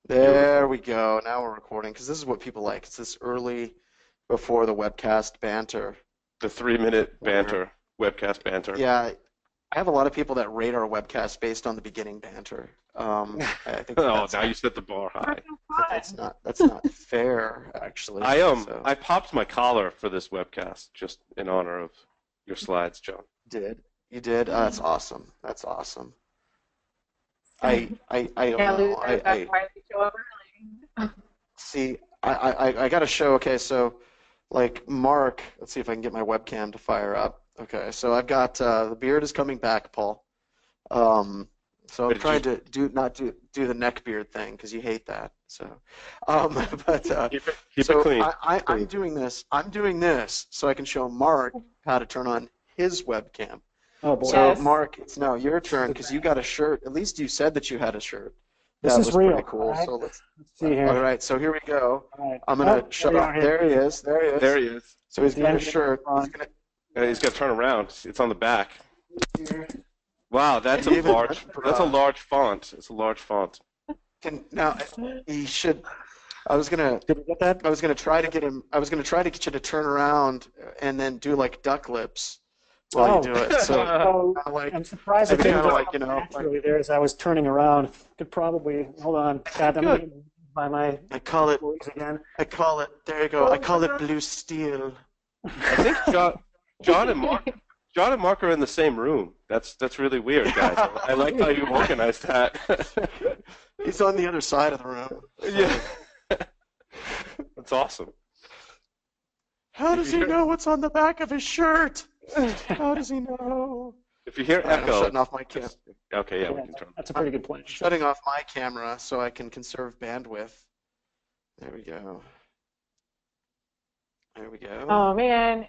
There we go. Now we're recording because this is what people like. It's this early before the webcast banter The 3 minute where, banter, webcast banter. yeah, I have a lot of people that rate our webcast based on the beginning banter. I think Oh, now you set the bar That's high. so that's not fair, actually. So I popped my collar for this webcast just in honor of your slides, John. did you did? That's fun. awesome. That's awesome. I don't Can't know. lose those. That's why we show up early. See. I got to show. Okay, so like Mark, let's see if I can get my webcam to fire up. Okay, so I've got the beard is coming back, Paul. Um, so I'm Wait, did you trying to not do the neck beard thing because you hate that. So, but keep it clean? I'm doing this. I'm doing this so I can show Mark how to turn on his webcam. Oh boy. So Yes. Mark, it's now your turn because you got a shirt. At least you said that you had a shirt. This That is was pretty real. cool. So Let's see here. all right. So here we go. All right. I'm Oh, gonna shut there you off. are here. There he is. There he There is. he is. So he's The got end his of the shirt. He's front. gonna. He's got to turn around. It's on the back. Here. Wow, that's a He even large. That's a large font. It's a large font. can now. He should. I was gonna. Did you get that? I was gonna try to get him. I was gonna try to get you to turn around and then do like duck lips while you do it. So So kinda like I'm surprised it it's didn't kind of go like naturally there as I was turning around. Could probably hold on. God, I'm Good. getting by my I call it. voice again. I call it. There you go. I call it blue steel. I think John and Mark are in the same room. That's really weird, guys. I like how you organized that. He's on the other side of the room. Yeah, that's awesome. How does If you he hear, know what's on the back of his shirt? How does he know? if you hear All right, I'm echo, shutting off my cam. okay, yeah, we Yeah, can turn. that's a pretty good plan. Shutting off my camera so I can conserve bandwidth. There we go. There we go. Oh man,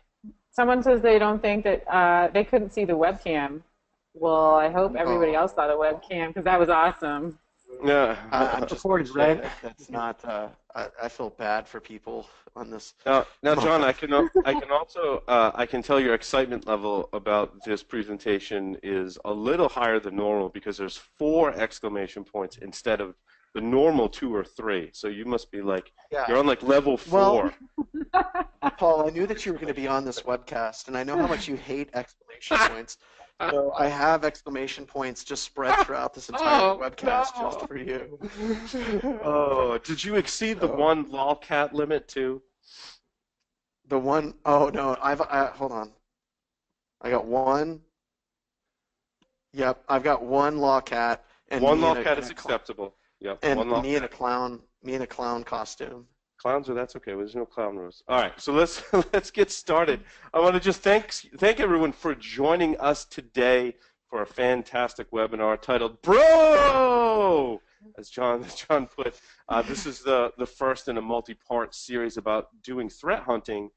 someone says they don't think that they couldn't see the webcam. Well, I hope everybody else saw the Oh. webcam because that was awesome. Yeah. I'm just Recorded, gonna say right? that's not. I feel bad for people on this. Now, John, I can also I can tell your excitement level about this presentation is a little higher than normal because there's 4 exclamation points instead of the normal 2 or 3. So you must be like you're Yeah. on like level Well, 4. Paul, I knew that you were going to be on this webcast, and I know how much you hate exclamation points. So I have exclamation points just spread throughout this entire Oh webcast no! just for you. Oh, did you exceed the So 1 lolcat limit too? the one, oh no, hold on. I got one. Yep, I've got one lawcat and One me in a lolcat is acceptable. Yep, and one me in lolcat. a clown, me in a clown costume. Clowns, or that's okay. There's no clown rules. All right, so let's let's get started. I want to just thank everyone for joining us today for a fantastic webinar titled "Bro," as John put. This is the first in a multi-part series about doing threat hunting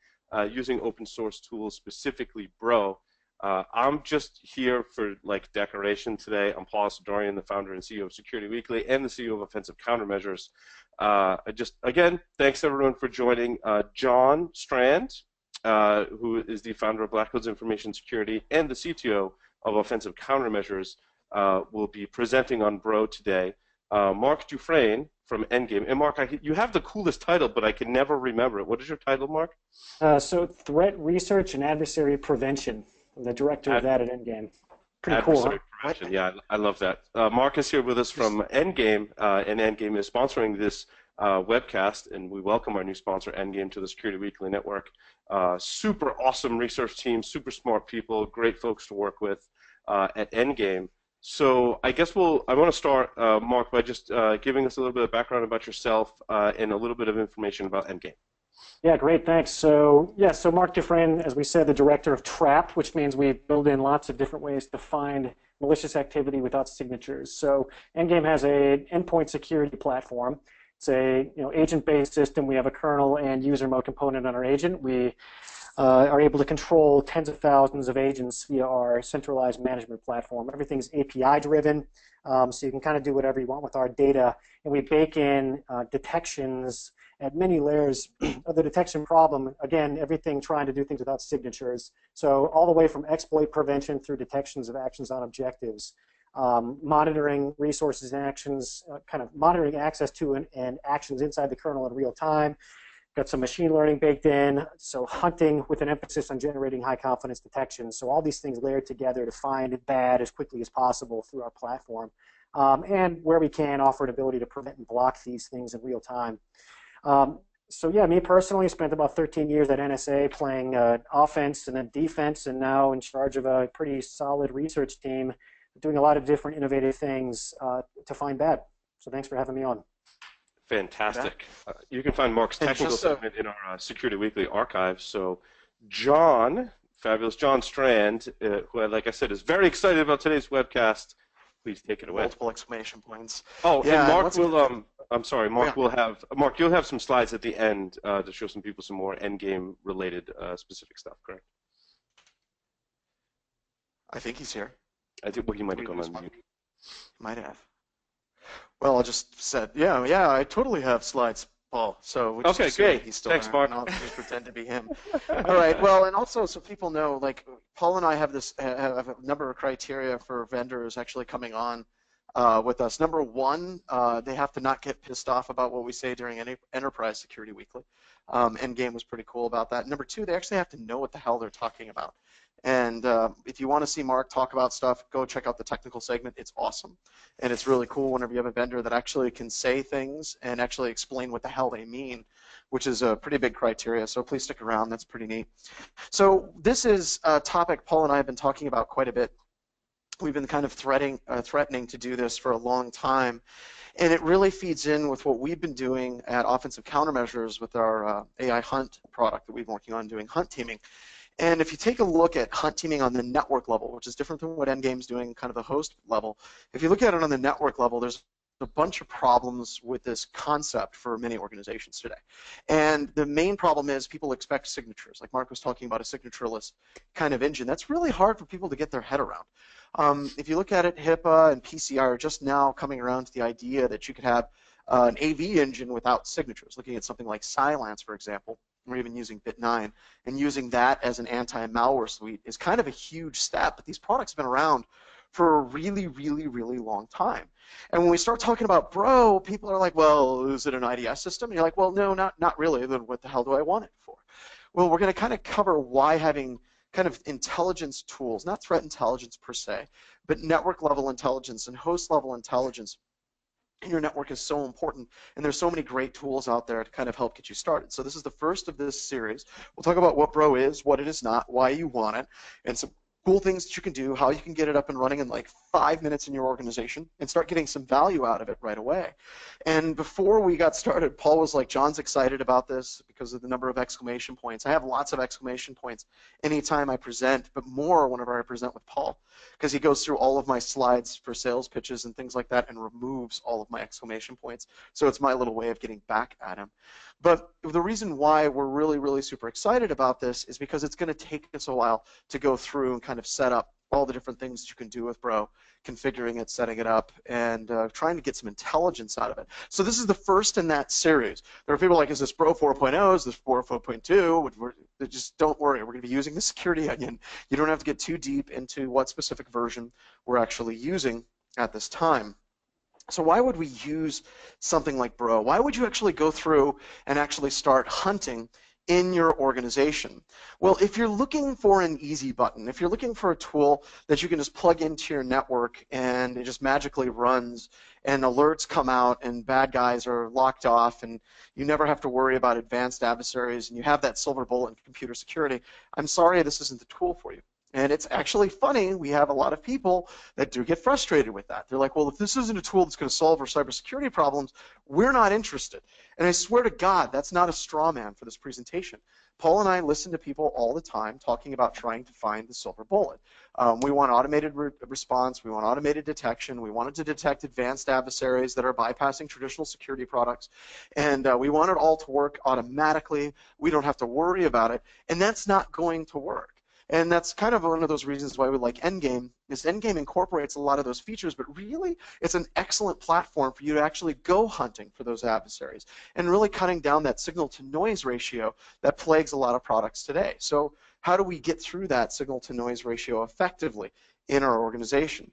using open source tools, specifically Bro. I'm just here for like decoration today. I'm Paul Sidorian, the founder and CEO of Security Weekly and the CEO of Offensive Countermeasures. Again, thanks everyone for joining. John Strand, who is the founder of Black Codes Information Security and the CTO of Offensive Countermeasures, will be presenting on Bro today. Mark Dufresne from Endgame. And Mark, you have the coolest title, but I can never remember it. What is your title, Mark? So threat research and adversary prevention. I'm the director of that at Endgame. Pretty cool, huh? Adversary prevention. Yeah, I love that. Mark is here with us from Endgame, and Endgame is sponsoring this webcast, and we welcome our new sponsor, Endgame, to the Security Weekly Network. Super awesome research team, super smart people, great folks to work with at Endgame. So I guess I want to start, Mark, by just giving us a little bit of background about yourself and a little bit of information about Endgame. Yeah, great, thanks. So Mark Dufresne, as we said, the director of TRAP, which means we build in lots of different ways to find malicious activity without signatures. So Endgame has a endpoint security platform. It's a agent-based system. We have a kernel and user mode component on our agent. We are able to control tens of thousands of agents via our centralized management platform. Everything's API-driven, so you can kind of do whatever you want with our data. And we bake in detections at many layers of the detection problem. Again, everything trying to do things without signatures. So all the way from exploit prevention through detections of actions on objectives. monitoring resources and actions, kind of monitoring access to and actions inside the kernel in real time. Got some machine learning baked in, so hunting with an emphasis on generating high confidence detection. So all these things layered together to find bad as quickly as possible through our platform. And where we can, offer an ability to prevent and block these things in real time. So yeah, me personally spent about 13 years at NSA playing offense and then defense, and now in charge of a pretty solid research team doing a lot of different innovative things to find bad. So thanks for having me on. Fantastic. You can find Mark's technical segment in our Security Weekly archives. So John, fabulous John Strand, who, like I said, is very excited about today's webcast, please take it away. Multiple exclamation points. Oh, yeah, and Mark will, I'm sorry, Mark will have, Mark, you'll have some slides at the end to show some people some more endgame related specific stuff, correct? I think he's here. I think, well, he might have gone on mute. Might have. Well, I just said, yeah, I totally have slides, Paul. So okay, great. He's still Thanks, there, Mark. and I'll just pretend to be him. All right. Well, and also so people know, like Paul and I have have a number of criteria for vendors actually coming on with us. Number one, they have to not get pissed off about what we say during any Enterprise Security Weekly. Endgame was pretty cool about that. Number two, they actually have to know what the hell they're talking about. And if you want to see Mark talk about stuff, go check out the technical segment. It's awesome. And it's really cool whenever you have a vendor that actually can say things and actually explain what the hell they mean, which is a pretty big criteria. So please stick around. That's pretty neat. So this is a topic Paul and I have been talking about quite a bit. We've been kind of threatening to do this for a long time. And it really feeds in with what we've been doing at Offensive Countermeasures with our AI Hunt product that we've been working on doing hunt teaming. And if you take a look at hunt teaming on the network level, which is different than what Endgame's doing kind of the host level, if you look at it on the network level, there's a bunch of problems with this concept for many organizations today. And the main problem is people expect signatures. Like Mark was talking about a signatureless kind of engine. That's really hard for people to get their head around. If you look at it, HIPAA and PCI are just now coming around to the idea that you could have an AV engine without signatures, looking at something like Cylance, for example, or even using Bit9, and using that as an anti-malware suite is kind of a huge step, but these products have been around for a really, really, really long time. And when we start talking about Bro, people are like, well, is it an IDS system? And you're like, well, no, not really. Then what the hell do I want it for? Well, we're going to kind of cover why having kind of intelligence tools, not threat intelligence per se, but network level intelligence and host level intelligence in your network is so important, and there's so many great tools out there to kind of help get you started. So this is the first of this series. We'll talk about what Bro is, what it is not, why you want it, and some cool things that you can do, how you can get it up and running in like 5 minutes in your organization and start getting some value out of it right away. And before we got started, Paul was like, John's excited about this because of the number of exclamation points. I have lots of exclamation points anytime I present, but more whenever I present with Paul, because he goes through all of my slides for sales pitches and things like that and removes all of my exclamation points. So it's my little way of getting back at him. But the reason why we're really, really super excited about this is because it's going to take us a while to go through and kind of set up all the different things that you can do with Bro, configuring it, setting it up, and trying to get some intelligence out of it. So this is the first in that series. There are people like, is this Bro 4.0? Is this Bro 4.2? Just don't worry. We're going to be using the security onion. You don't have to get too deep into what specific version we're actually using at this time. So why would we use something like Bro? Why would you actually go through and actually start hunting in your organization? Well, if you're looking for an easy button, if you're looking for a tool that you can just plug into your network and it just magically runs and alerts come out and bad guys are locked off and you never have to worry about advanced adversaries and you have that silver bullet in computer security, I'm sorry, this isn't the tool for you. And it's actually funny, we have a lot of people that do get frustrated with that. They're like, well, if this isn't a tool that's going to solve our cybersecurity problems, we're not interested. And I swear to God, that's not a straw man for this presentation. Paul and I listen to people all the time talking about trying to find the silver bullet. We want automated response, we want automated detection, we want it to detect advanced adversaries that are bypassing traditional security products, and we want it all to work automatically. We don't have to worry about it, and that's not going to work. And that's kind of one of those reasons why we like Endgame, is Endgame incorporates a lot of those features, but really it's an excellent platform for you to actually go hunting for those adversaries and really cutting down that signal-to-noise ratio that plagues a lot of products today. So how do we get through that signal-to-noise ratio effectively in our organization?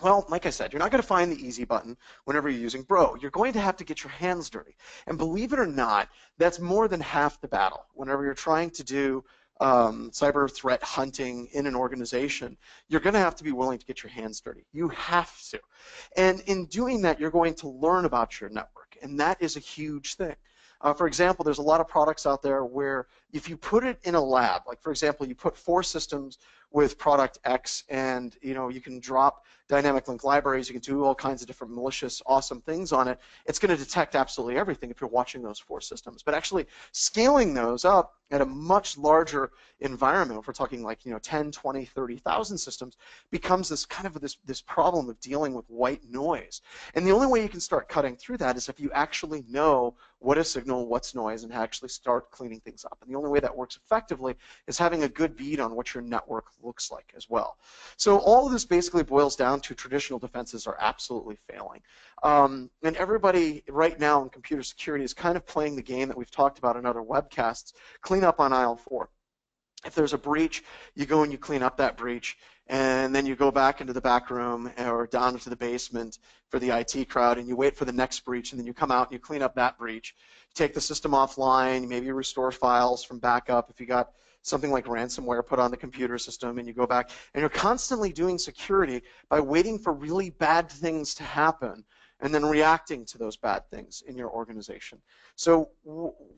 Well, like I said, you're not going to find the easy button whenever you're using Bro. You're going to have to get your hands dirty. And believe it or not, that's more than half the battle. Whenever you're trying to do cyber threat hunting in an organization, you're going to have to be willing to get your hands dirty. You have to. And in doing that, you're going to learn about your network. And that is a huge thing. For example, there's a lot of products out there where if you put it in a lab, like for example, you put 4 systems with product X, and you can drop dynamic link libraries, you can do all kinds of different malicious, awesome things on it. It's going to detect absolutely everything if you're watching those 4 systems. But actually scaling those up at a much larger environment, if we're talking like 10, 20, 30,000 systems, becomes this kind of this problem of dealing with white noise. And the only way you can start cutting through that is if you actually know what is signal, what's noise, and actually start cleaning things up. And the only way that works effectively is having a good bead on what your network looks like as well. So all of this basically boils down to traditional defenses are absolutely failing. And everybody right now in computer security is kind of playing the game that we've talked about in other webcasts, clean up on aisle 4. If there's a breach, you go and you clean up that breach, and then you go back into the back room or down into the basement for the IT crowd, and you wait for the next breach, and then you come out and you clean up that breach. You take the system offline, maybe you restore files from backup if you got something like ransomware put on the computer system, and you go back, and you're constantly doing security by waiting for really bad things to happen and then reacting to those bad things in your organization. So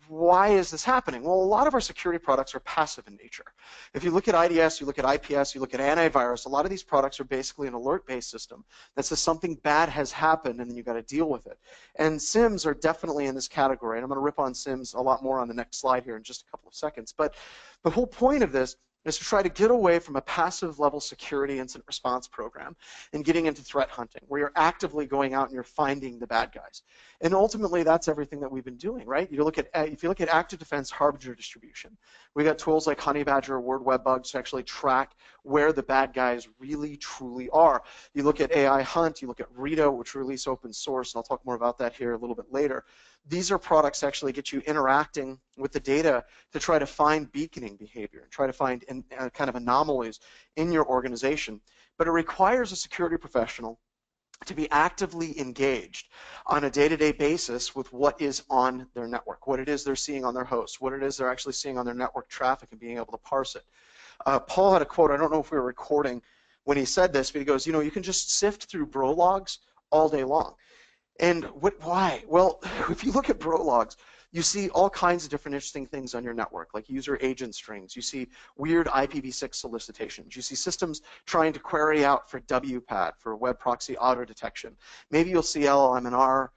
why is this happening? Well, a lot of our security products are passive in nature. If you look at IDS, you look at IPS, you look at antivirus, a lot of these products are basically an alert-based system that says something bad has happened and then you've got to deal with it. And SIMs are definitely in this category, and I'm going to rip on SIMs a lot more on the next slide here in just a couple of seconds. But the whole point of this is to try to get away from a passive level security incident response program and getting into threat hunting, where you're actively going out and you're finding the bad guys. And ultimately, that's everything that we've been doing, right? If you look at active defense harbinger distribution, we got tools like Honey Badger, Word Web Bugs to actually track where the bad guys really, truly are. You look at AI Hunt, you look at Rito, which release open source, and I'll talk more about that here a little bit later. These are products that actually get you interacting with the data to try to find beaconing behavior, try to find kind of anomalies in your organization. But it requires a security professional to be actively engaged on a day-to-day basis with what is on their network, what it is they're seeing on their host, what it is they're actually seeing on their network traffic, and being able to parse it. Paul had a quote, I don't know if we were recording when he said this, but he goes, you can just sift through bro logs all day long. And why? Well, if you look at bro logs, you see all kinds of different interesting things on your network, like user agent strings. You see weird IPv6 solicitations. You see systems trying to query out for WPAT, for web proxy auto detection. Maybe you'll see LLM&R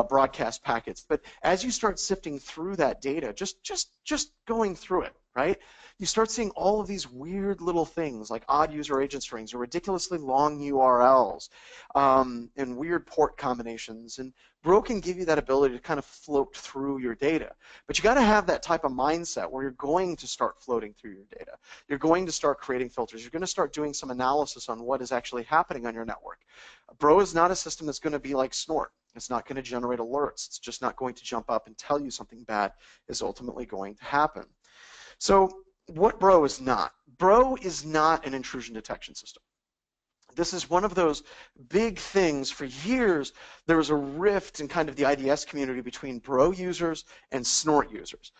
broadcast packets. But as you start sifting through that data, just going through it, right? You start seeing all of these weird little things like odd user agent strings or ridiculously long URLs and weird port combinations. And Bro can give you that ability to kind of float through your data. But you got to have that type of mindset where you're going to start floating through your data. You're going to start creating filters. You're going to start doing some analysis on what is actually happening on your network. Bro is not a system that's going to be like Snort. It's not going to generate alerts. It's just not going to jump up and tell you something bad is ultimately going to happen. So what Bro is not. Bro is not an intrusion detection system. This is one of those big things. For years, there was a rift in kind of the IDS community between Bro users and Snort users.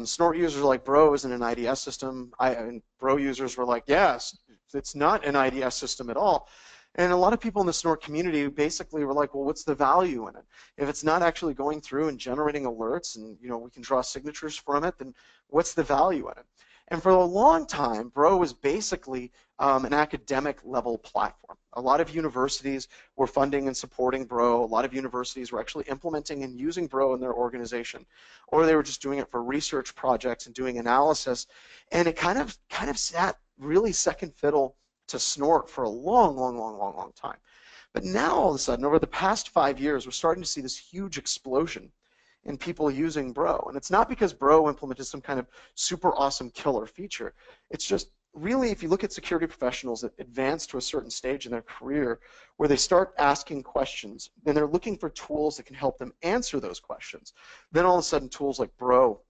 Snort users were like, Bro isn't an IDS system. And Bro users were like, yes, it's not an IDS system at all. And a lot of people in the Snort community basically were like, well, what's the value in it? If it's not actually going through and generating alerts and we can draw signatures from it, then what's the value in it? And for a long time, Bro was basically an academic level platform. A lot of universities were funding and supporting Bro. A lot of universities were actually implementing and using Bro in their organization, or they were just doing it for research projects and doing analysis. And it kind of sat really second fiddle to Snort for a long time. But now all of a sudden, over the past 5 years, we're starting to see this huge explosion in people using Bro. And it's not because Bro implemented some kind of super awesome killer feature. It's just really, if you look at security professionals that advance to a certain stage in their career where they start asking questions and they're looking for tools that can help them answer those questions, then all of a sudden tools like Bro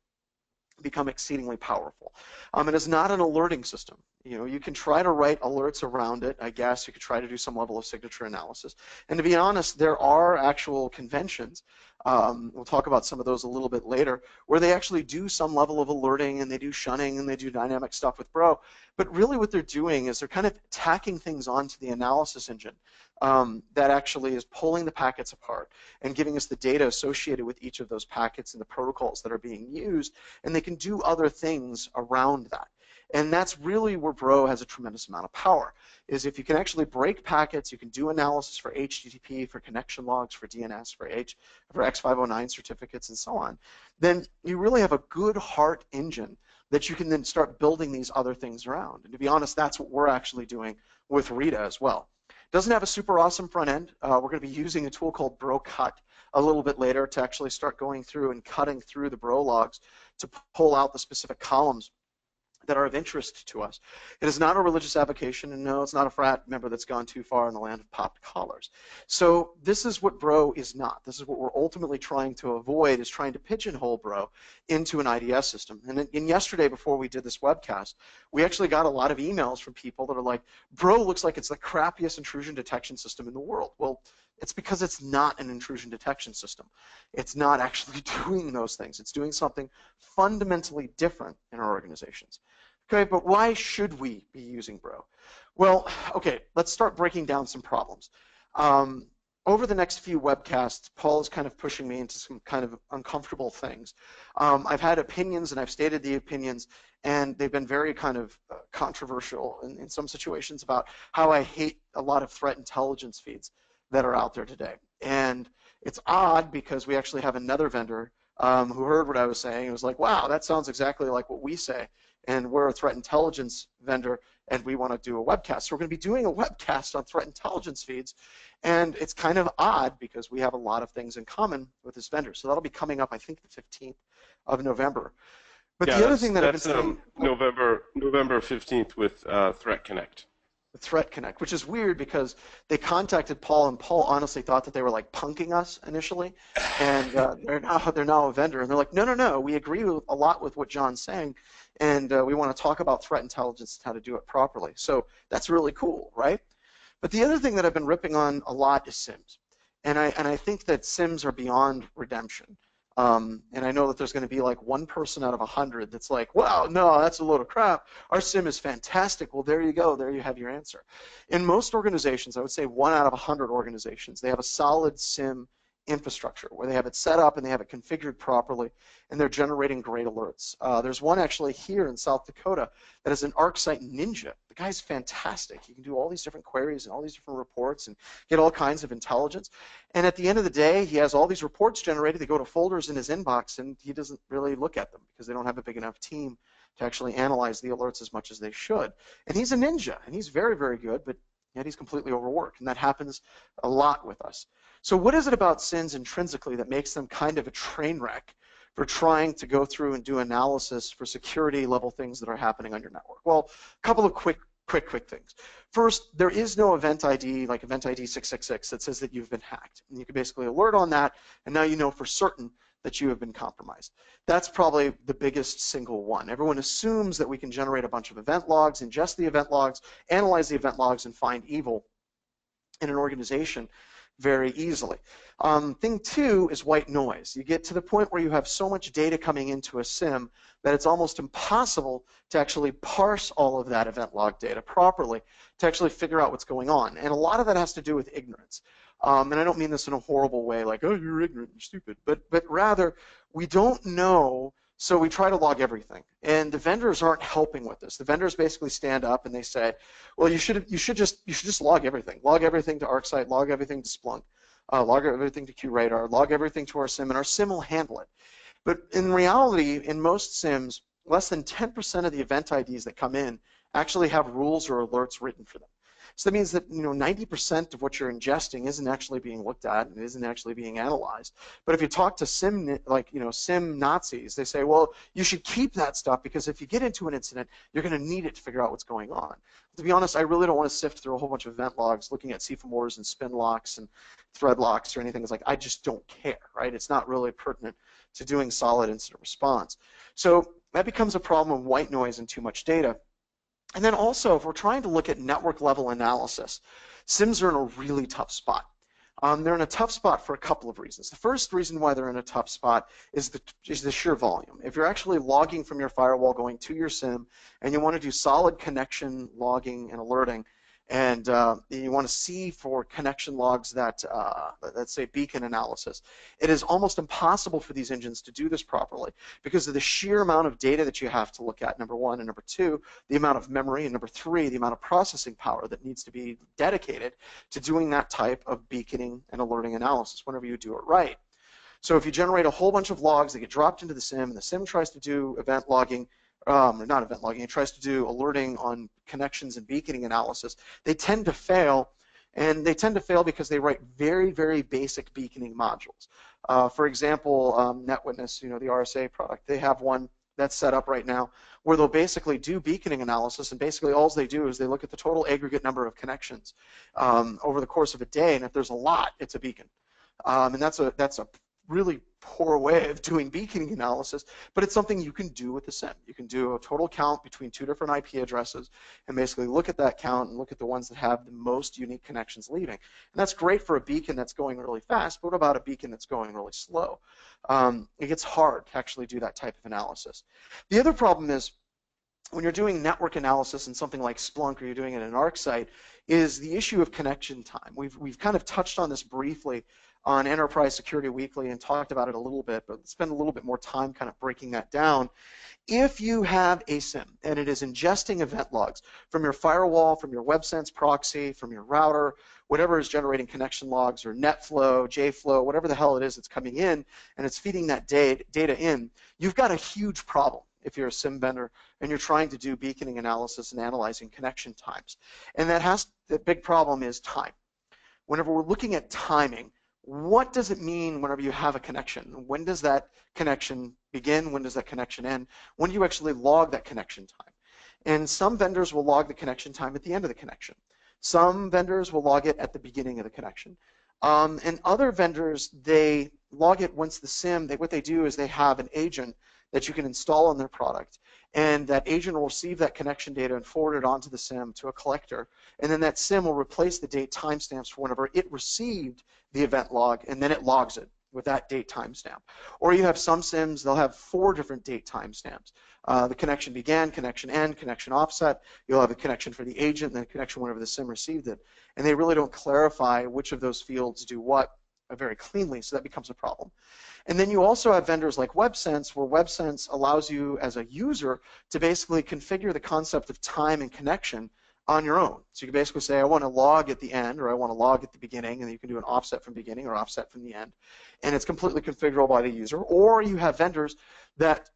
become exceedingly powerful. It is not an alerting system. You know, you can try to write alerts around it. I guess you could try to do some level of signature analysis. And to be honest, there are actual conventions. We'll talk about some of those a little bit later, where they actually do some level of alerting and they do shunning and they do dynamic stuff with Bro. But really what they're doing is they're kind of tacking things onto the analysis engine that actually is pulling the packets apart and giving us the data associated with each of those packets and the protocols that are being used, and they can do other things around that. And that's really where Bro has a tremendous amount of power, is if you can actually break packets, you can do analysis for HTTP, for connection logs, for DNS, for X509 certificates, and so on, then you really have a good heart engine that you can then start building these other things around. And to be honest, that's what we're actually doing with Rita as well. Doesn't have a super awesome front end. We're going to be using a tool called Brocut a little bit later to actually start going through and cutting through the Bro logs to pull out the specific columns that are of interest to us. It is not a religious avocation, and no, it's not a frat member that's gone too far in the land of popped collars. So this is what Bro is not. This is what we're ultimately trying to avoid, is trying to pigeonhole Bro into an IDS system. And yesterday, before we did this webcast, we actually got a lot of emails from people that are like, Bro looks like it's the crappiest intrusion detection system in the world. Well, it's because it's not an intrusion detection system. It's not actually doing those things. It's doing something fundamentally different in our organizations. Okay, but why should we be using Bro? Well, okay, let's start breaking down some problems. Over the next few webcasts, Paul is kind of pushing me into some kind of uncomfortable things. I've had opinions, and I've stated the opinions, and they've been very kind of controversial in some situations about how I hate a lot of threat intelligence feeds that are out there today. And it's odd because we actually have another vendor who heard what I was saying and was like, wow, that sounds exactly like what we say. And we're a threat intelligence vendor, and we want to do a webcast. So we're going to be doing a webcast on threat intelligence feeds, and it's kind of odd because we have a lot of things in common with this vendor. So that'll be coming up, I think, the 15th of November. But yeah, the other thing that I've been saying, November 15th with Threat Connect. Threat Connect, which is weird because they contacted Paul, and Paul honestly thought that they were like punking us initially, and they're now a vendor, and they're like, no, we agree with a lot with what John's saying, and we want to talk about threat intelligence and how to do it properly. So that's really cool, right? But the other thing that I've been ripping on a lot is SIMs, and I think that SIMs are beyond redemption. And I know that there's going to be like one person out of 100 that's like, wow, no, that's a load of crap. Our SIM is fantastic. Well, there you go. There you have your answer. In most organizations, I would say 1 out of 100 organizations, they have a solid SIM infrastructure where they have it set up and they have it configured properly, and they're generating great alerts. There's one actually here in South Dakota that is an ArcSight Ninja. The guy's fantastic. He can do all these different queries and all these different reports and get all kinds of intelligence. And at the end of the day, he has all these reports generated. They go to folders in his inbox, and he doesn't really look at them because they don't have a big enough team to actually analyze the alerts as much as they should. And he's a ninja, and he's very, very good, but yet he's completely overworked, and that happens a lot with us. So what is it about SIMs intrinsically that makes them kind of a train wreck for trying to go through and do analysis for security level things that are happening on your network? Well, a couple of quick things. First, there is no event ID like event ID 666 that says that you've been hacked. And you can basically alert on that, and now you know for certain that you have been compromised. That's probably the biggest single one. Everyone assumes that we can generate a bunch of event logs, ingest the event logs, analyze the event logs, and find evil in an organization very easily. Thing two is white noise. You get to the point where you have so much data coming into a SIM that it's almost impossible to actually parse all of that event log data properly to actually figure out what's going on. And a lot of that has to do with ignorance. And I don't mean this in a horrible way like, oh, you're ignorant, you're stupid, but rather we don't know, so we try to log everything. And the vendors aren't helping with this. The vendors basically stand up and they say, well, you should just log everything. Log everything to ArcSight, log everything to Splunk, log everything to QRadar, log everything to our SIM, and our SIM will handle it. But in reality, in most SIMs, less than 10% of the event IDs that come in actually have rules or alerts written for them. So that means that 90% of what you're ingesting isn't actually being looked at and isn't actually being analyzed. But if you talk to SIM SIM Nazis, they say, well, you should keep that stuff because if you get into an incident, you're going to need it to figure out what's going on. To be honest, I really don't want to sift through a whole bunch of event logs looking at CFMORs and spin locks and thread locks or anything. It's like I just don't care, right? It's not really pertinent to doing solid incident response. So That becomes a problem of white noise and too much data. And then also, if we're trying to look at network level analysis, SIMs are in a really tough spot. They're in a tough spot for a couple of reasons. The first reason why they're in a tough spot is the sheer volume. If you're actually logging from your firewall going to your SIM and you want to do solid connection logging and alerting, and you want to see for connection logs that, let's say, beacon analysis, it is almost impossible for these engines to do this properly because of the sheer amount of data that you have to look at, number one, and number two, the amount of memory, and number three, the amount of processing power that needs to be dedicated to doing that type of beaconing and alerting analysis whenever you do it right. So if you generate a whole bunch of logs that get dropped into the SIM, and the SIM tries to do event logging, not event logging, it tries to do alerting on connections and beaconing analysis, they tend to fail, and they tend to fail because they write very, very basic beaconing modules. For example, NetWitness, the RSA product, they have one that's set up right now where they'll basically do beaconing analysis, and basically all they do is they look at the total aggregate number of connections over the course of a day, and if there's a lot, it's a beacon. And that's a really poor way of doing beaconing analysis, but it's something you can do with the SIM. You can do a total count between two different IP addresses and basically look at that count and look at the ones that have the most unique connections leaving. And that's great for a beacon that's going really fast, but what about a beacon that's going really slow? It gets hard to actually do that type of analysis. The other problem is when you're doing network analysis in something like Splunk or you're doing it in an ArcSight is the issue of connection time. We've kind of touched on this briefly on Enterprise Security Weekly and talked about it a little bit, but spend a little bit more time kind of breaking that down. If you have a SIM and it is ingesting event logs from your firewall, from your WebSense proxy, from your router, whatever is generating connection logs or NetFlow, JFlow, whatever the hell it is that's coming in, and it's feeding that data in, you've got a huge problem if you're a SIM vendor and you're trying to do beaconing analysis and analyzing connection times. And the big problem is time. Whenever we're looking at timing, what does it mean whenever you have a connection? When does that connection begin? When does that connection end? When do you actually log that connection time? And some vendors will log the connection time at the end of the connection. Some vendors will log it at the beginning of the connection. And other vendors, they log it once the SIM, what they do is they have an agent that you can install on their product, and that agent will receive that connection data and forward it onto the SIM to a collector, and then that SIM will replace the date timestamps for whenever it received the event log, and then it logs it with that date timestamp. Or you have some SIMs, they'll have 4 different date timestamps. The connection began, connection end, connection offset. You'll have a connection for the agent, and then a connection whenever the SIM received it. And they really don't clarify which of those fields do what very cleanly, so that becomes a problem. And then you also have vendors like WebSense, where WebSense allows you as a user to basically configure the concept of time and connection on your own. So you can basically say, I want to log at the end, or I want to log at the beginning, and you can do an offset from beginning or offset from the end. And it's completely configurable by the user. Or you have vendors that,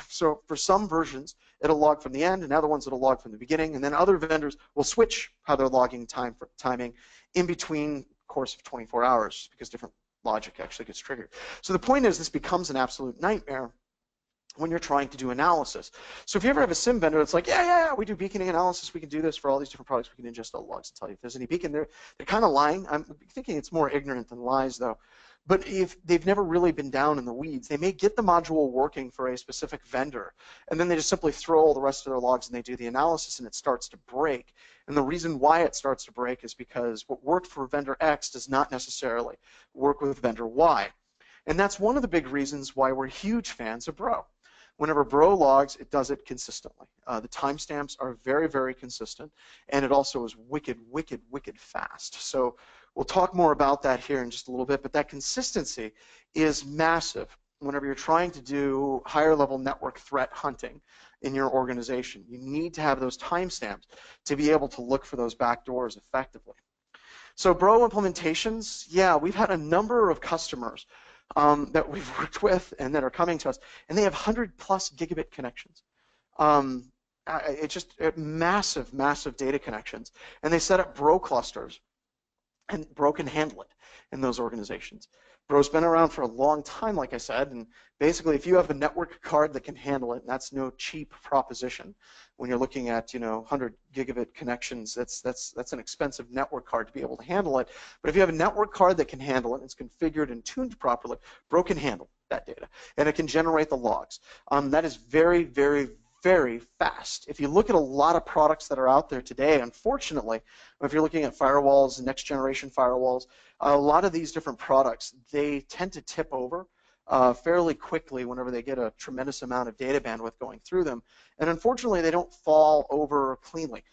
so for some versions, it'll log from the end, and other ones it'll log from the beginning, and then other vendors will switch how they're logging timing in between course of 24 hours because different logic actually gets triggered. So the point is this becomes an absolute nightmare when you're trying to do analysis. So if you ever have a SIM vendor that's like, yeah, we do beaconing analysis, we can do this for all these different products, we can ingest all the logs and tell you if there's any beacon there. They're kind of lying. I'm thinking it's more ignorant than lies, though. But if they've never really been down in the weeds, they may get the module working for a specific vendor, and then they just simply throw all the rest of their logs and they do the analysis, and it starts to break. And the reason why it starts to break is because what worked for vendor X does not necessarily work with vendor Y. And that's one of the big reasons why we're huge fans of Bro. Whenever Bro logs, it does it consistently. The timestamps are very, very consistent, and it also is wicked, wicked, wicked fast. So we'll talk more about that here in just a little bit, but that consistency is massive whenever you're trying to do higher level network threat hunting in your organization. You need to have those timestamps to be able to look for those backdoors effectively. So Bro implementations, yeah, we've had a number of customers that we've worked with and that are coming to us, and they have 100+ gigabit connections. It's just massive, massive data connections, and they set up Bro clusters, and Bro can handle it in those organizations. Bro's been around for a long time, like I said, and basically if you have a network card that can handle it, and that's no cheap proposition. When you're looking at 100 gigabit connections, that's an expensive network card to be able to handle it. But if you have a network card that can handle it, and it's configured and tuned properly, Bro can handle that data, and it can generate the logs. That is very, very, very fast. If you look at a lot of products that are out there today, unfortunately, if you're looking at firewalls, next generation firewalls, a lot of these different products, they tend to tip over fairly quickly whenever they get a tremendous amount of data bandwidth going through them. And unfortunately, they don't fall over cleanly.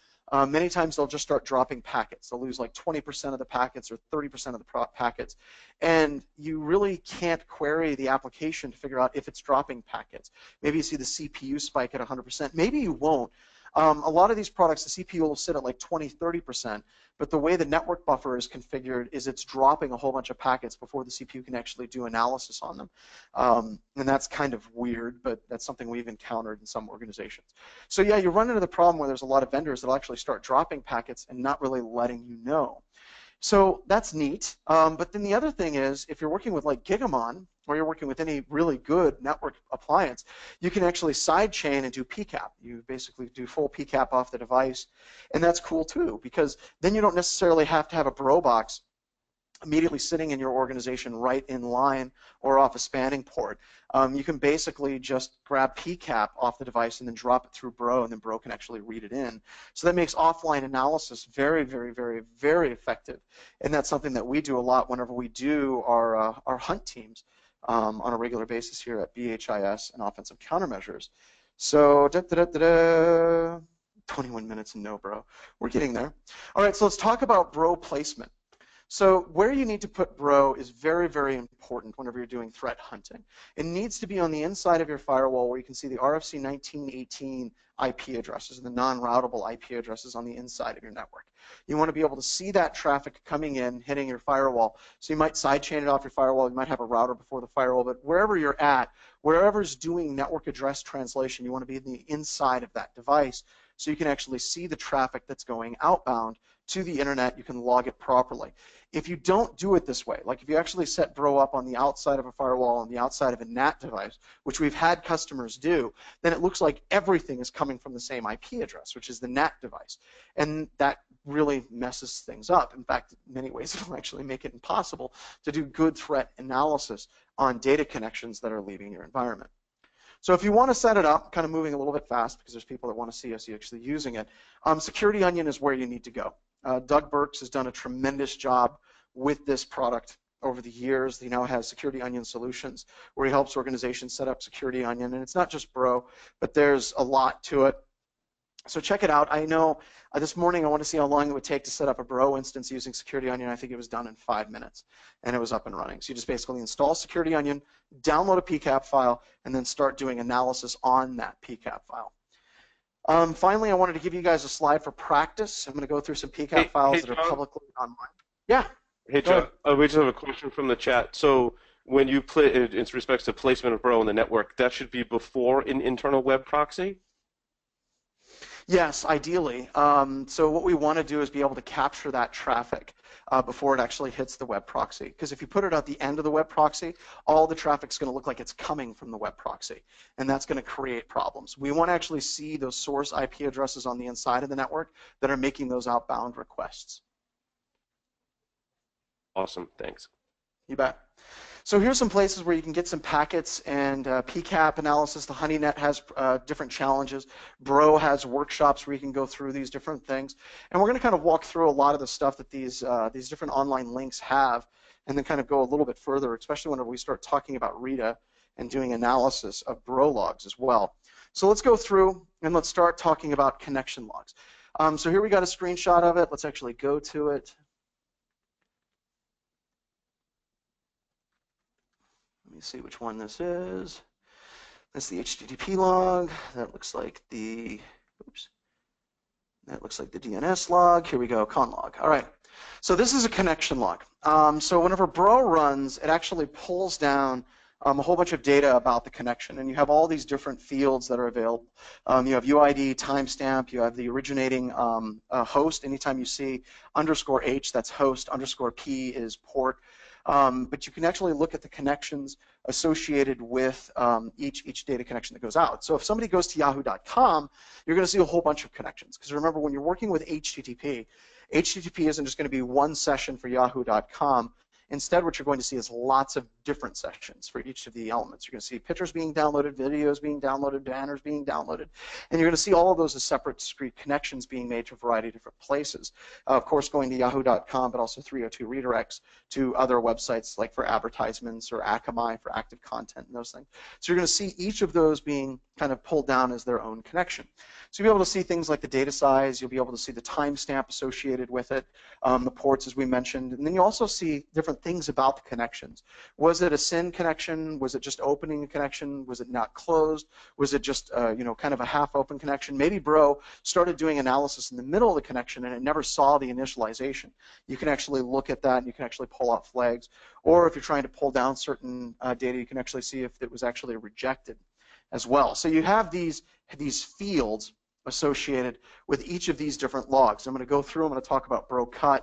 Many times they'll just start dropping packets. They'll lose like 20% of the packets or 30% of the packets. And you really can't query the application to figure out if it's dropping packets. Maybe you see the CPU spike at 100%. Maybe you won't. A lot of these products, the CPU will sit at like 20, 30%, but the way the network buffer is configured is it's dropping a whole bunch of packets before the CPU can actually do analysis on them. And that's kind of weird, but that's something we've encountered in some organizations. So yeah, you run into the problem where there's a lot of vendors that will actually start dropping packets and not really letting you know. So that's neat. But then the other thing is, if you're working with like Gigamon, or you're working with any really good network appliance, you can actually sidechain and do PCAP. You basically do full PCAP off the device, and that's cool too, because then you don't necessarily have to have a bro box immediately sitting in your organization right in line or off a spanning port. You can basically just grab PCAP off the device and then drop it through Bro, and then Bro can actually read it in. So that makes offline analysis very, very, very, very effective, and that's something that we do a lot whenever we do our hunt teams on a regular basis here at BHIS and Offensive Countermeasures. So 21 minutes and no Bro. We're getting there. All right, so let's talk about Bro placement. So where you need to put Bro is very, very important whenever you're doing threat hunting. It needs to be on the inside of your firewall where you can see the RFC 1918 IP addresses and the non-routable IP addresses on the inside of your network. You want to be able to see that traffic coming in, hitting your firewall. So you might sidechain it off your firewall. You might have a router before the firewall, but wherever you're at, wherever's doing network address translation, you want to be in the inside of that device so you can actually see the traffic that's going outbound to the internet. You can log it properly. If you don't do it this way, like if you actually set Bro up on the outside of a firewall, on the outside of a NAT device, which we've had customers do, then it looks like everything is coming from the same IP address, which is the NAT device. And that really messes things up. In fact, in many ways, it'll actually make it impossible to do good threat analysis on data connections that are leaving your environment. So if you want to set it up, kind of moving a little bit fast because there's people that want to see us actually using it, Security Onion is where you need to go. Doug Burks has done a tremendous job with this product over the years. He now has Security Onion Solutions where he helps organizations set up Security Onion, and it's not just Bro, but there's a lot to it. So check it out. I know this morning I want to see how long it would take to set up a Bro instance using Security Onion. I think it was done in 5 minutes, and it was up and running. So you just basically install Security Onion, download a PCAP file, and then start doing analysis on that PCAP file. Finally, I wanted to give you guys a slide for practice. I'm going to go through some PCAP files that are publicly online. Yeah. Hey, John, we just have a question from the chat. So when you play, in respects to placement of Bro in the network, that should be before an internal web proxy? Yes, ideally. So what we want to do is be able to capture that traffic before it actually hits the web proxy. Because if you put it at the end of the web proxy, all the traffic's going to look like it's coming from the web proxy, and that's going to create problems. We want to actually see those source IP addresses on the inside of the network that are making those outbound requests. Awesome, thanks. You bet. So here's some places where you can get some packets and PCAP analysis. The HoneyNet has different challenges. Bro has workshops where you can go through these different things. And we're going to kind of walk through a lot of the stuff that these different online links have, and then kind of go a little bit further, especially whenever we start talking about RETA and doing analysis of Bro logs as well. So let's go through and let's start talking about connection logs. So here we got a screenshot of it. Let's actually go to it. Let me see which one this is. That's the HTTP log. That looks like the, oops. That looks like the DNS log. Here we go, con log. All right. So this is a connection log. So whenever Bro runs, it actually pulls down a whole bunch of data about the connection, and you have all these different fields that are available. You have UID, timestamp, you have the originating host. Anytime you see _H, that's host, _P is port. But you can actually look at the connections associated with each data connection that goes out. So if somebody goes to yahoo.com, you're going to see a whole bunch of connections. Because remember, when you're working with HTTP, HTTP isn't just going to be one session for yahoo.com. Instead, what you're going to see is lots of different sections for each of the elements. You're going to see pictures being downloaded, videos being downloaded, banners being downloaded, and you're going to see all of those as separate discrete connections being made to a variety of different places. Of course, going to yahoo.com, but also 302 redirects to other websites like for advertisements or Akamai for active content and those things. So you're going to see each of those being kind of pulled down as their own connection. So you'll be able to see things like the data size, you'll be able to see the timestamp associated with it, the ports as we mentioned, and then you also see different things about the connections. Was it a SYN connection? Was it just opening a connection? Was it not closed? Was it just you know, kind of a half-open connection? Maybe Bro started doing analysis in the middle of the connection and it never saw the initialization. You can actually look at that and you can actually pull out flags. Or if you're trying to pull down certain data, you can actually see if it was actually rejected as well. So you have these fields associated with each of these different logs. I'm going to go through, I'm going to talk about Brocut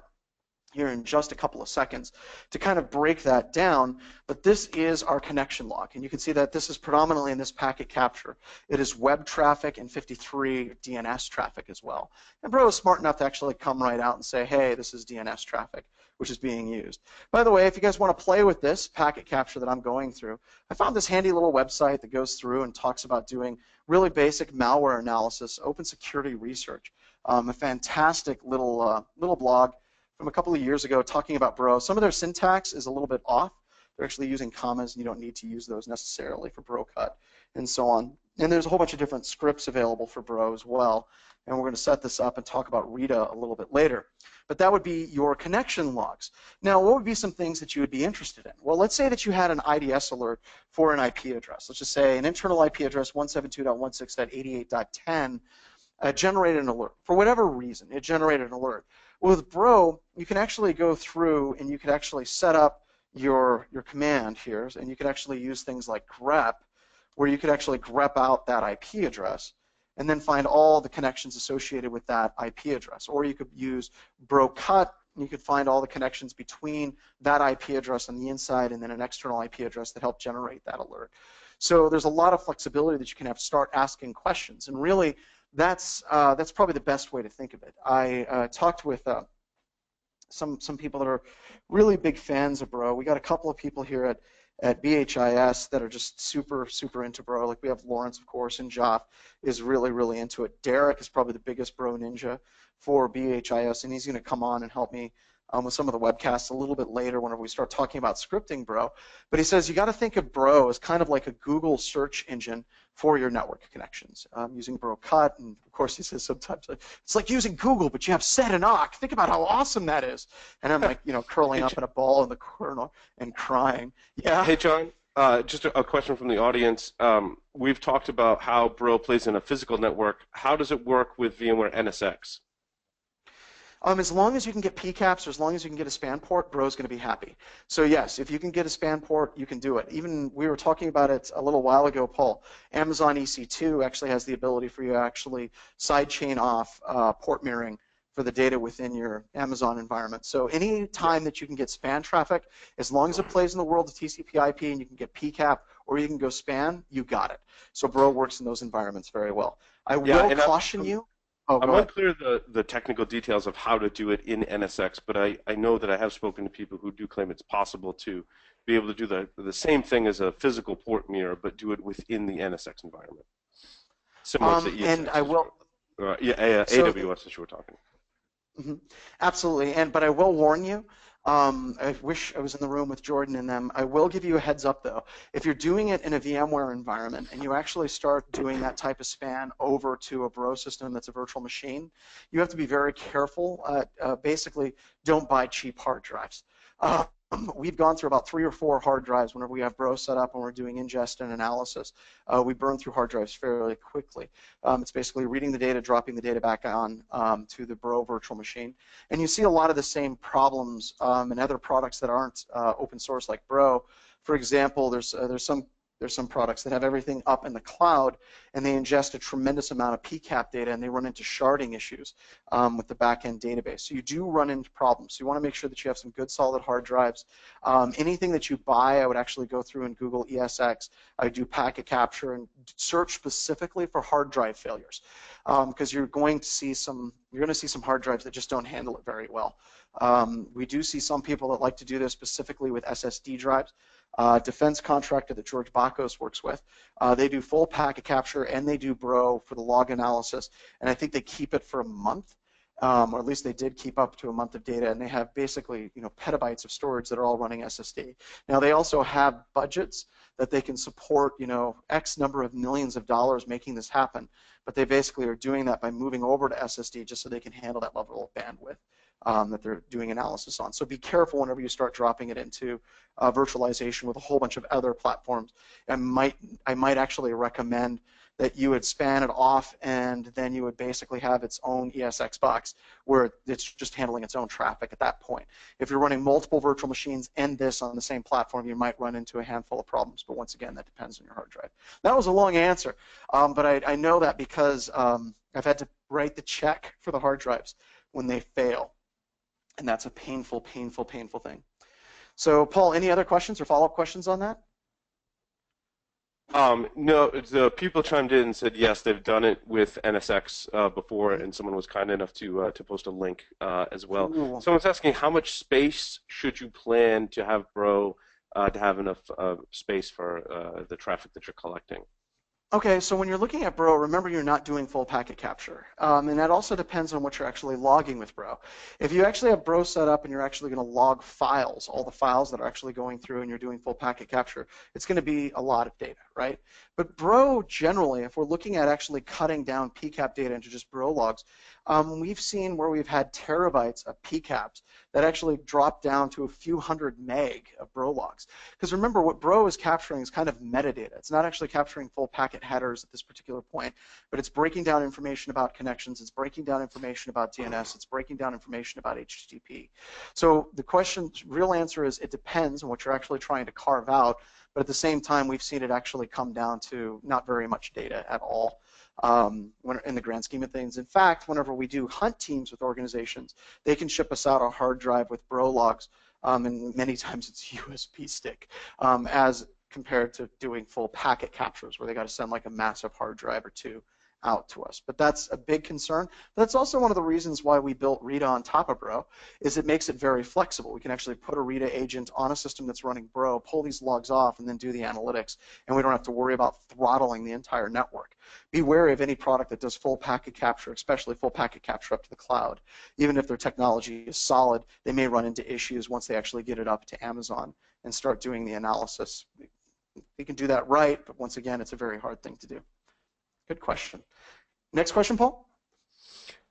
here in just a couple of seconds to kind of break that down, but this is our connection log, and you can see that this is predominantly in this packet capture. It is web traffic and 53 DNS traffic as well. And Bro is smart enough to actually come right out and say, hey, this is DNS traffic, which is being used. By the way, if you guys want to play with this packet capture that I'm going through, I found this handy little website that goes through and talks about doing really basic malware analysis, open security research. A fantastic little blog from a couple of years ago talking about Bro. Some of their syntax is a little bit off. They're actually using commas, and you don't need to use those necessarily for Brocut and so on. And there's a whole bunch of different scripts available for Bro as well. And we're going to set this up and talk about Rita a little bit later. But that would be your connection logs. Now, what would be some things that you would be interested in? Well, let's say that you had an IDS alert for an IP address. Let's just say an internal IP address 172.16.88.10 generated an alert. For whatever reason, it generated an alert. With Bro, you can actually go through and you can actually set up your command here, and you can actually use things like grep, where you could actually grep out that IP address and then find all the connections associated with that IP address. Or you could use Brocut, and you could find all the connections between that IP address on the inside and then an external IP address that help generate that alert. So there's a lot of flexibility that you can have to start asking questions, and really that's probably the best way to think of it. I talked with some people that are really big fans of Bro. We got a couple of people here at BHIS that are just super into Bro. Like we have Lawrence, of course, and Joff is really into it. Derek is probably the biggest Bro ninja for BHIS, and he's going to come on and help me with some of the webcasts a little bit later whenever we start talking about scripting Bro. But he says you got to think of Bro as kind of like a Google search engine for your network connections, using Brocut. And of course, he says sometimes it's like using Google, but you have set and awk. Think about how awesome that is. And I'm like, you know, curling up in a ball in the corner and crying. Yeah. Hey, John. Just a question from the audience. We've talked about how Bro plays in a physical network. How does it work with VMware NSX? As long as you can get PCAPs or as long as you can get a span port, Bro's going to be happy. So yes, if you can get a span port, you can do it. Even we were talking about it a little while ago, Paul. Amazon EC2 actually has the ability for you to actually sidechain off port mirroring for the data within your Amazon environment. So any time that you can get span traffic, as long as it plays in the world of TCP IP and you can get PCAP or you can go span, you got it. So Bro works in those environments very well. I will caution you. Oh, I'm unclear the technical details of how to do it in NSX, but I know that I have spoken to people who do claim it's possible to be able to do the same thing as a physical port mirror, but do it within the NSX environment. Similar to ESX. And I will. AWS as you were talking. Mm-hmm. Absolutely, but I will warn you. I wish I was in the room with Jordan and them. I will give you a heads up though. If you're doing it in a VMware environment and you actually start doing that type of span over to a Bro system that's a virtual machine, you have to be very careful. Basically, don't buy cheap hard drives. We've gone through about 3 or 4 hard drives whenever we have Bro set up and we're doing ingest and analysis. We burn through hard drives fairly quickly. It's basically reading the data, dropping the data back on to the Bro virtual machine. And you see a lot of the same problems in other products that aren't open source like Bro. For example, there's some products that have everything up in the cloud and they ingest a tremendous amount of PCAP data and they run into sharding issues with the back-end database. So you do run into problems. So you want to make sure that you have some good solid hard drives. Anything that you buy, I would actually go through and Google ESX. I do packet capture and search specifically for hard drive failures because you're going to see some hard drives that just don't handle it very well. We do see some people that like to do this specifically with SSD drives. defense contractor that George Bakos works with. They do full packet capture and they do Bro for the log analysis, and I think they keep it for a month. Or at least they did keep up to a month of data, and they have basically petabytes of storage that are all running SSD. Now they also have budgets that they can support X number of millions of dollars making this happen, but they basically are doing that by moving over to SSD just so they can handle that level of bandwidth that they're doing analysis on. So be careful whenever you start dropping it into virtualization with a whole bunch of other platforms. I might actually recommend that you would span it off, and then you would basically have its own ESX box where it's just handling its own traffic at that point. If you're running multiple virtual machines and this on the same platform, you might run into a handful of problems, but once again, that depends on your hard drive. That was a long answer, but I know that because I've had to write the check for the hard drives when they fail, and that's a painful, painful, painful thing. So, Paul, any other questions or follow-up questions on that? No, the people chimed in and said yes, they've done it with NSX before, and someone was kind enough to post a link as well. Ooh. Someone's asking how much space should you plan to have Bro to have enough space for the traffic that you're collecting? Okay, so when you're looking at Bro, remember you're not doing full packet capture. And that also depends on what you're actually logging with Bro. If you actually have Bro set up and you're actually going to log files, all the files that are actually going through and you're doing full packet capture, it's going to be a lot of data, right? But Bro, generally, if we're looking at actually cutting down PCAP data into just Bro logs, we've seen where we've had terabytes of PCAPs that actually drop down to a few hundred meg of Bro logs. Because remember, what Bro is capturing is kind of metadata. It's not actually capturing full packet headers at this particular point, but it's breaking down information about connections, it's breaking down information about DNS, it's breaking down information about HTTP. So the real answer is it depends on what you're actually trying to carve out, but at the same time, we've seen it actually come down to not very much data at all. In the grand scheme of things. In fact, whenever we do hunt teams with organizations, they can ship us out a hard drive with Bro logs, and many times it's USB stick, as compared to doing full packet captures where they got to send like a massive hard drive or two out to us. But that's a big concern. That's also one of the reasons why we built Rita on top of Bro, is it makes it very flexible. We can actually put a Rita agent on a system that's running Bro, pull these logs off, and then do the analytics, and we don't have to worry about throttling the entire network. Be wary of any product that does full packet capture, especially full packet capture up to the cloud. Even if their technology is solid, they may run into issues once they actually get it up to Amazon and start doing the analysis. We can do that right, but once again, it's a very hard thing to do. Good question. Next question, Paul?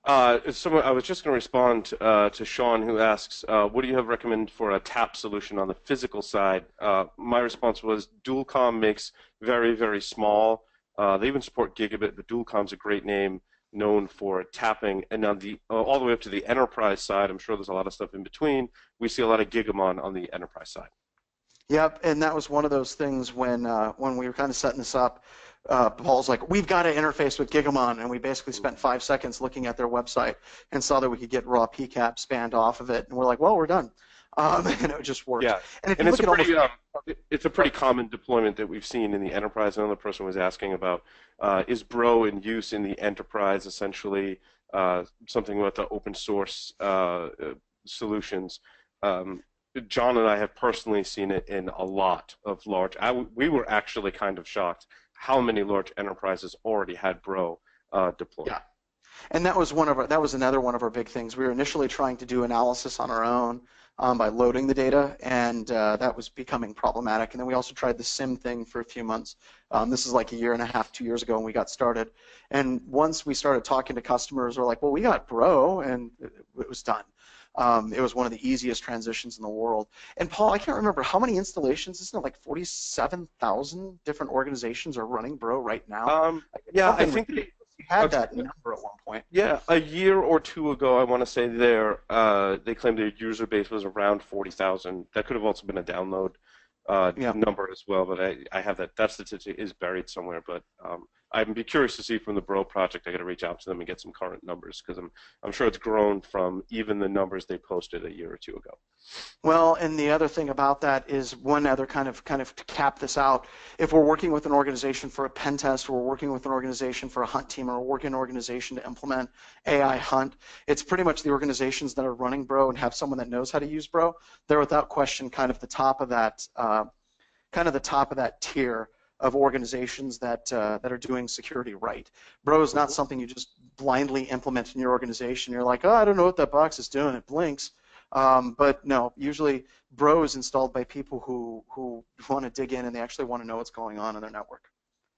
I was just going to respond to Sean, who asks, what do you have recommend for a TAP solution on the physical side? My response was Dualcomm makes very, very small. They even support gigabit, but Dualcomm's a great name, known for tapping. And on the all the way up to the enterprise side, I'm sure there's a lot of stuff in between. We see a lot of Gigamon on the enterprise side. Yep, and that was one of those things when we were kind of setting this up. Paul's like, we've got to interface with Gigamon, and we basically spent 5 seconds looking at their website and saw that we could get raw PCAP spanned off of it, and we're like, well, we're done. And it just worked. Yeah, and it's a pretty common deployment that we've seen in the enterprise. Another person was asking about, is Bro in use in the enterprise, essentially, something about the open source solutions. John and I have personally seen it in a lot of large. We were actually kind of shocked how many large enterprises already had Bro deployed. Yeah, and that was another one of our big things. We were initially trying to do analysis on our own by loading the data, and that was becoming problematic. And then we also tried the SIM thing for a few months. This is like a year and a half, 2 years ago when we got started. And once we started talking to customers, we're like, well, we got Bro, and it was done. It was one of the easiest transitions in the world. And Paul, I can't remember how many installations. Isn't it like 47,000 different organizations are running Bro right now? Yeah, I think they had that number at one point. Yeah, a year or two ago, I want to say they claimed their user base was around 40,000. That could have also been a download number as well, but I have that statistic is buried somewhere. But I'd be curious to see from the Bro project. I got to reach out to them and get some current numbers, because I'm sure it's grown from even the numbers they posted a year or two ago. Well, and the other thing about that is one other kind of to cap this out. If we're working with an organization for a pen test, or we're working with an organization for a hunt team, or we're working with an organization to implement AI hunt, it's pretty much the organizations that are running Bro and have someone that knows how to use Bro. They're without question kind of the top of that kind of the top of that tier of organizations that are doing security right. Bro is not something you just blindly implement in your organization. You're like, oh, I don't know what that box is doing. It blinks. But no, usually Bro is installed by people who want to dig in and they actually want to know what's going on in their network.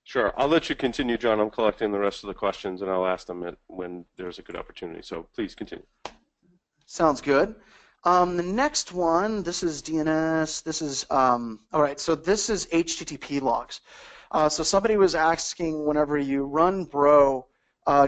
Sure. I'll let you continue, John. I'm collecting the rest of the questions, and I'll ask them when there's a good opportunity. So please continue. Sounds good. The next one, this is DNS. This is, all right, so this is HTTP logs. So somebody was asking whenever you run Bro,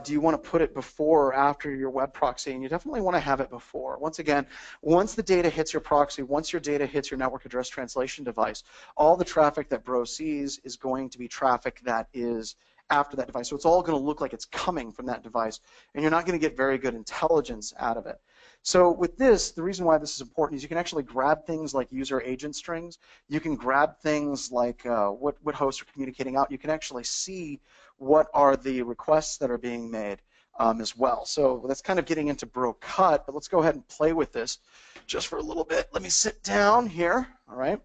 do you want to put it before or after your web proxy? And you definitely want to have it before. Once again, once the data hits your proxy, once your data hits your network address translation device, all the traffic that Bro sees is going to be traffic that is after that device. So it's all going to look like it's coming from that device, and you're not going to get very good intelligence out of it. So with this, the reason why this is important is you can actually grab things like user agent strings. You can grab things like what hosts are communicating out. You can actually see what are the requests that are being made as well. So that's kind of getting into Brocut, but let's go ahead and play with this just for a little bit. Let me sit down here, all right?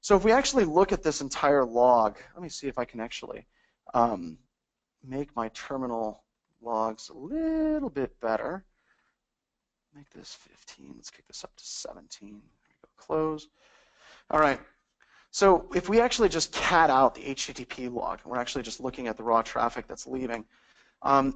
So if we actually look at this entire log, let me see if I can actually make my terminal logs a little bit better. Make this 15. Let's kick this up to 17. There we go. Close. All right. So if we actually just cat out the HTTP log, and we're actually just looking at the raw traffic that's leaving,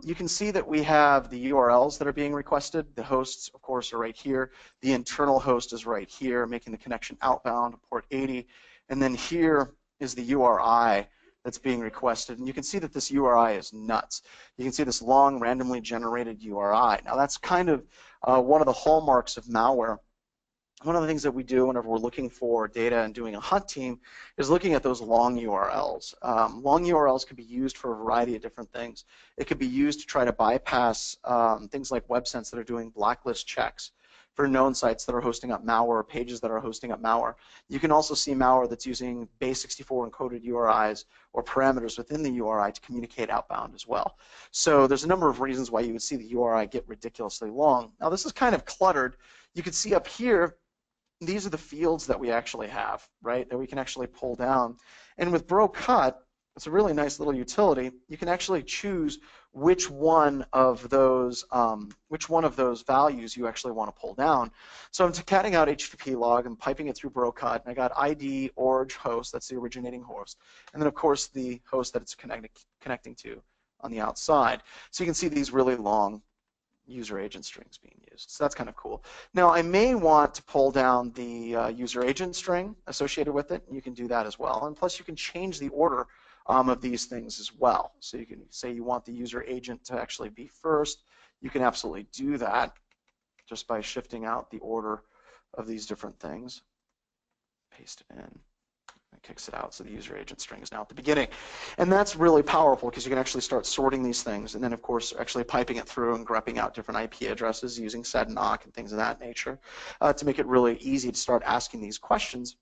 you can see that we have the URLs that are being requested. The hosts, of course, are right here. The internal host is right here, making the connection outbound to port 80. And then here is the URI that's being requested. And you can see that this URI is nuts. You can see this long, randomly generated URI. Now, that's kind of one of the hallmarks of malware. One of the things that we do whenever we're looking for data and doing a hunt team is looking at those long URLs. Long URLs can be used for a variety of different things. It could be used to try to bypass things like WebSense that are doing blacklist checks for known sites that are hosting up malware or pages that are hosting up malware. You can also see malware that's using base64 encoded URIs or parameters within the URI to communicate outbound as well. So there's a number of reasons why you would see the URI get ridiculously long. Now this is kind of cluttered. You can see up here, these are the fields that we actually have, right, that we can actually pull down. And with Brocut, it's a really nice little utility. You can actually choose which one of those values you actually want to pull down. So I'm catting out HTTP log and piping it through Brocut, and I got ID, org, host, that's the originating host, and then of course the host that it's connecting to on the outside. So you can see these really long user agent strings being used. So that's kind of cool. Now I may want to pull down the user agent string associated with it, and you can do that as well. And plus you can change the order of these things as well. So you can say you want the user agent to actually be first. You can absolutely do that just by shifting out the order of these different things. Paste it in. It kicks it out, so the user agent string is now at the beginning. And that's really powerful because you can actually start sorting these things and then, of course, actually piping it through and grepping out different IP addresses using sed and awk and things of that nature to make it really easy to start asking these questions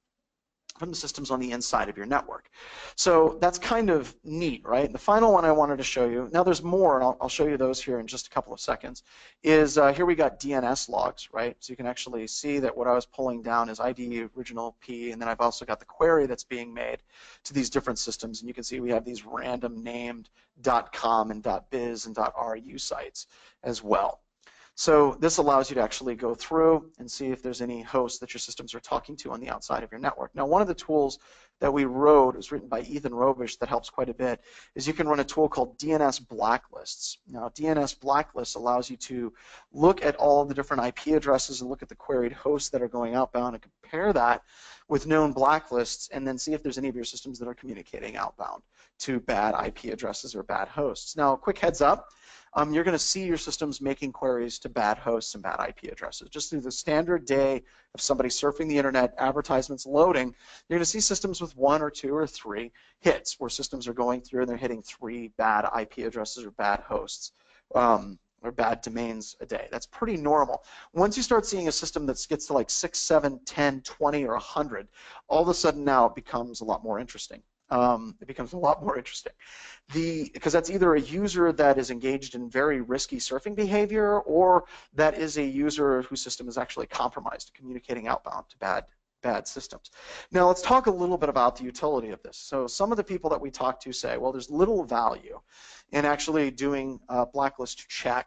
from the systems on the inside of your network. So that's kind of neat, right? And the final one I wanted to show you, now there's more, and I'll show you those here in just a couple of seconds, is here we got DNS logs, right? So you can actually see that what I was pulling down is ID, original P, and then I've also got the query that's being made to these different systems, and you can see we have these random named .com and .biz and .ru sites as well. So this allows you to actually go through and see if there's any hosts that your systems are talking to on the outside of your network. Now, one of the tools that we wrote, it was written by Ethan Robish, that helps quite a bit, is you can run a tool called DNS Blacklists. Now, DNS Blacklists allows you to look at all of the different IP addresses and look at the queried hosts that are going outbound and compare that with known blacklists and then see if there's any of your systems that are communicating outbound to bad IP addresses or bad hosts. Now, quick heads up. You're going to see your systems making queries to bad hosts and bad IP addresses. Just through the standard day of somebody surfing the internet, advertisements loading, you're going to see systems with 1 or 2 or 3 hits where systems are going through and they're hitting 3 bad IP addresses or bad hosts or bad domains a day. That's pretty normal. Once you start seeing a system that gets to like 6, 7, 10, 20, or 100, all of a sudden now it becomes a lot more interesting. It becomes a lot more interesting. Because that's either a user that is engaged in very risky surfing behavior or that is a user whose system is actually compromised, communicating outbound to bad bad systems. Now let's talk a little bit about the utility of this. So some of the people that we talk to say, well, there's little value in actually doing a blacklist check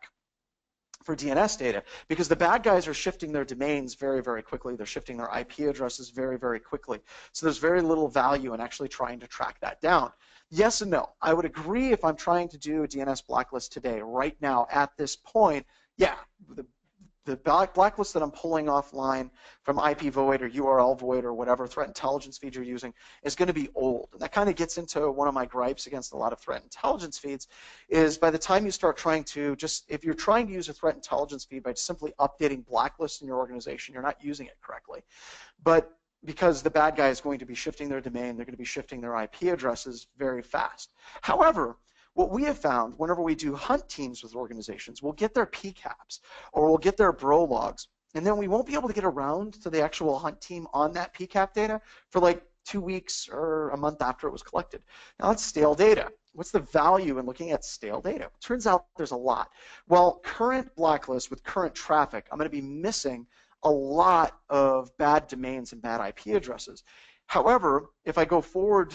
for DNS data because the bad guys are shifting their domains very, very quickly. They're shifting their IP addresses very, very quickly. So there's very little value in actually trying to track that down. Yes and no. I would agree if I'm trying to do a DNS blacklist today, right now, at this point, yeah, the blacklist that I'm pulling offline from IP void or URL void or whatever threat intelligence feed you're using is going to be old. And that kind of gets into one of my gripes against a lot of threat intelligence feeds is by the time you start trying to if you're trying to use a threat intelligence feed by simply updating blacklists in your organization, you're not using it correctly. But because the bad guy is going to be shifting their domain, they're going to be shifting their IP addresses very fast. However, what we have found whenever we do hunt teams with organizations, we'll get their PCAPs or we'll get their bro logs, and then we won't be able to get around to the actual hunt team on that PCAP data for like 2 weeks or a month after it was collected. Now that's stale data. What's the value in looking at stale data? Turns out there's a lot. Well, current blacklist with current traffic, I'm going to be missing a lot of bad domains and bad IP addresses. However, if I go forward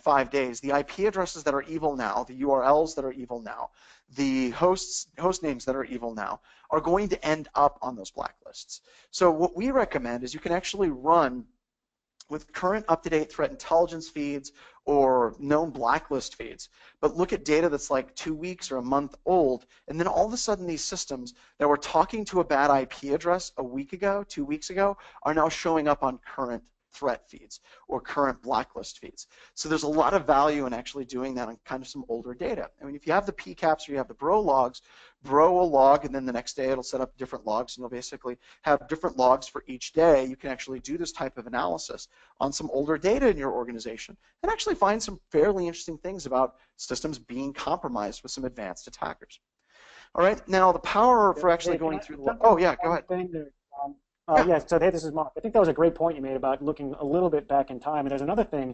5 days, the IP addresses that are evil now, the URLs that are evil now, the host names that are evil now are going to end up on those blacklists. So what we recommend is you can actually run with current up-to-date threat intelligence feeds or known blacklist feeds, but look at data that's like 2 weeks or a month old, and then all of a sudden these systems that were talking to a bad IP address a week ago, 2 weeks ago, are now showing up on current threat feeds or current blacklist feeds. So there's a lot of value in actually doing that on kind of some older data. I mean, if you have the PCAPs or you have the bro logs, bro will log, and then the next day it'll set up different logs, and you'll basically have different logs for each day. You can actually do this type of analysis on some older data in your organization and actually find some fairly interesting things about systems being compromised with some advanced attackers. All right, now the power for actually going through the... Oh, yeah, go ahead. Yeah, so hey, this is Mark. I think that was a great point you made about looking a little bit back in time. And there's another thing.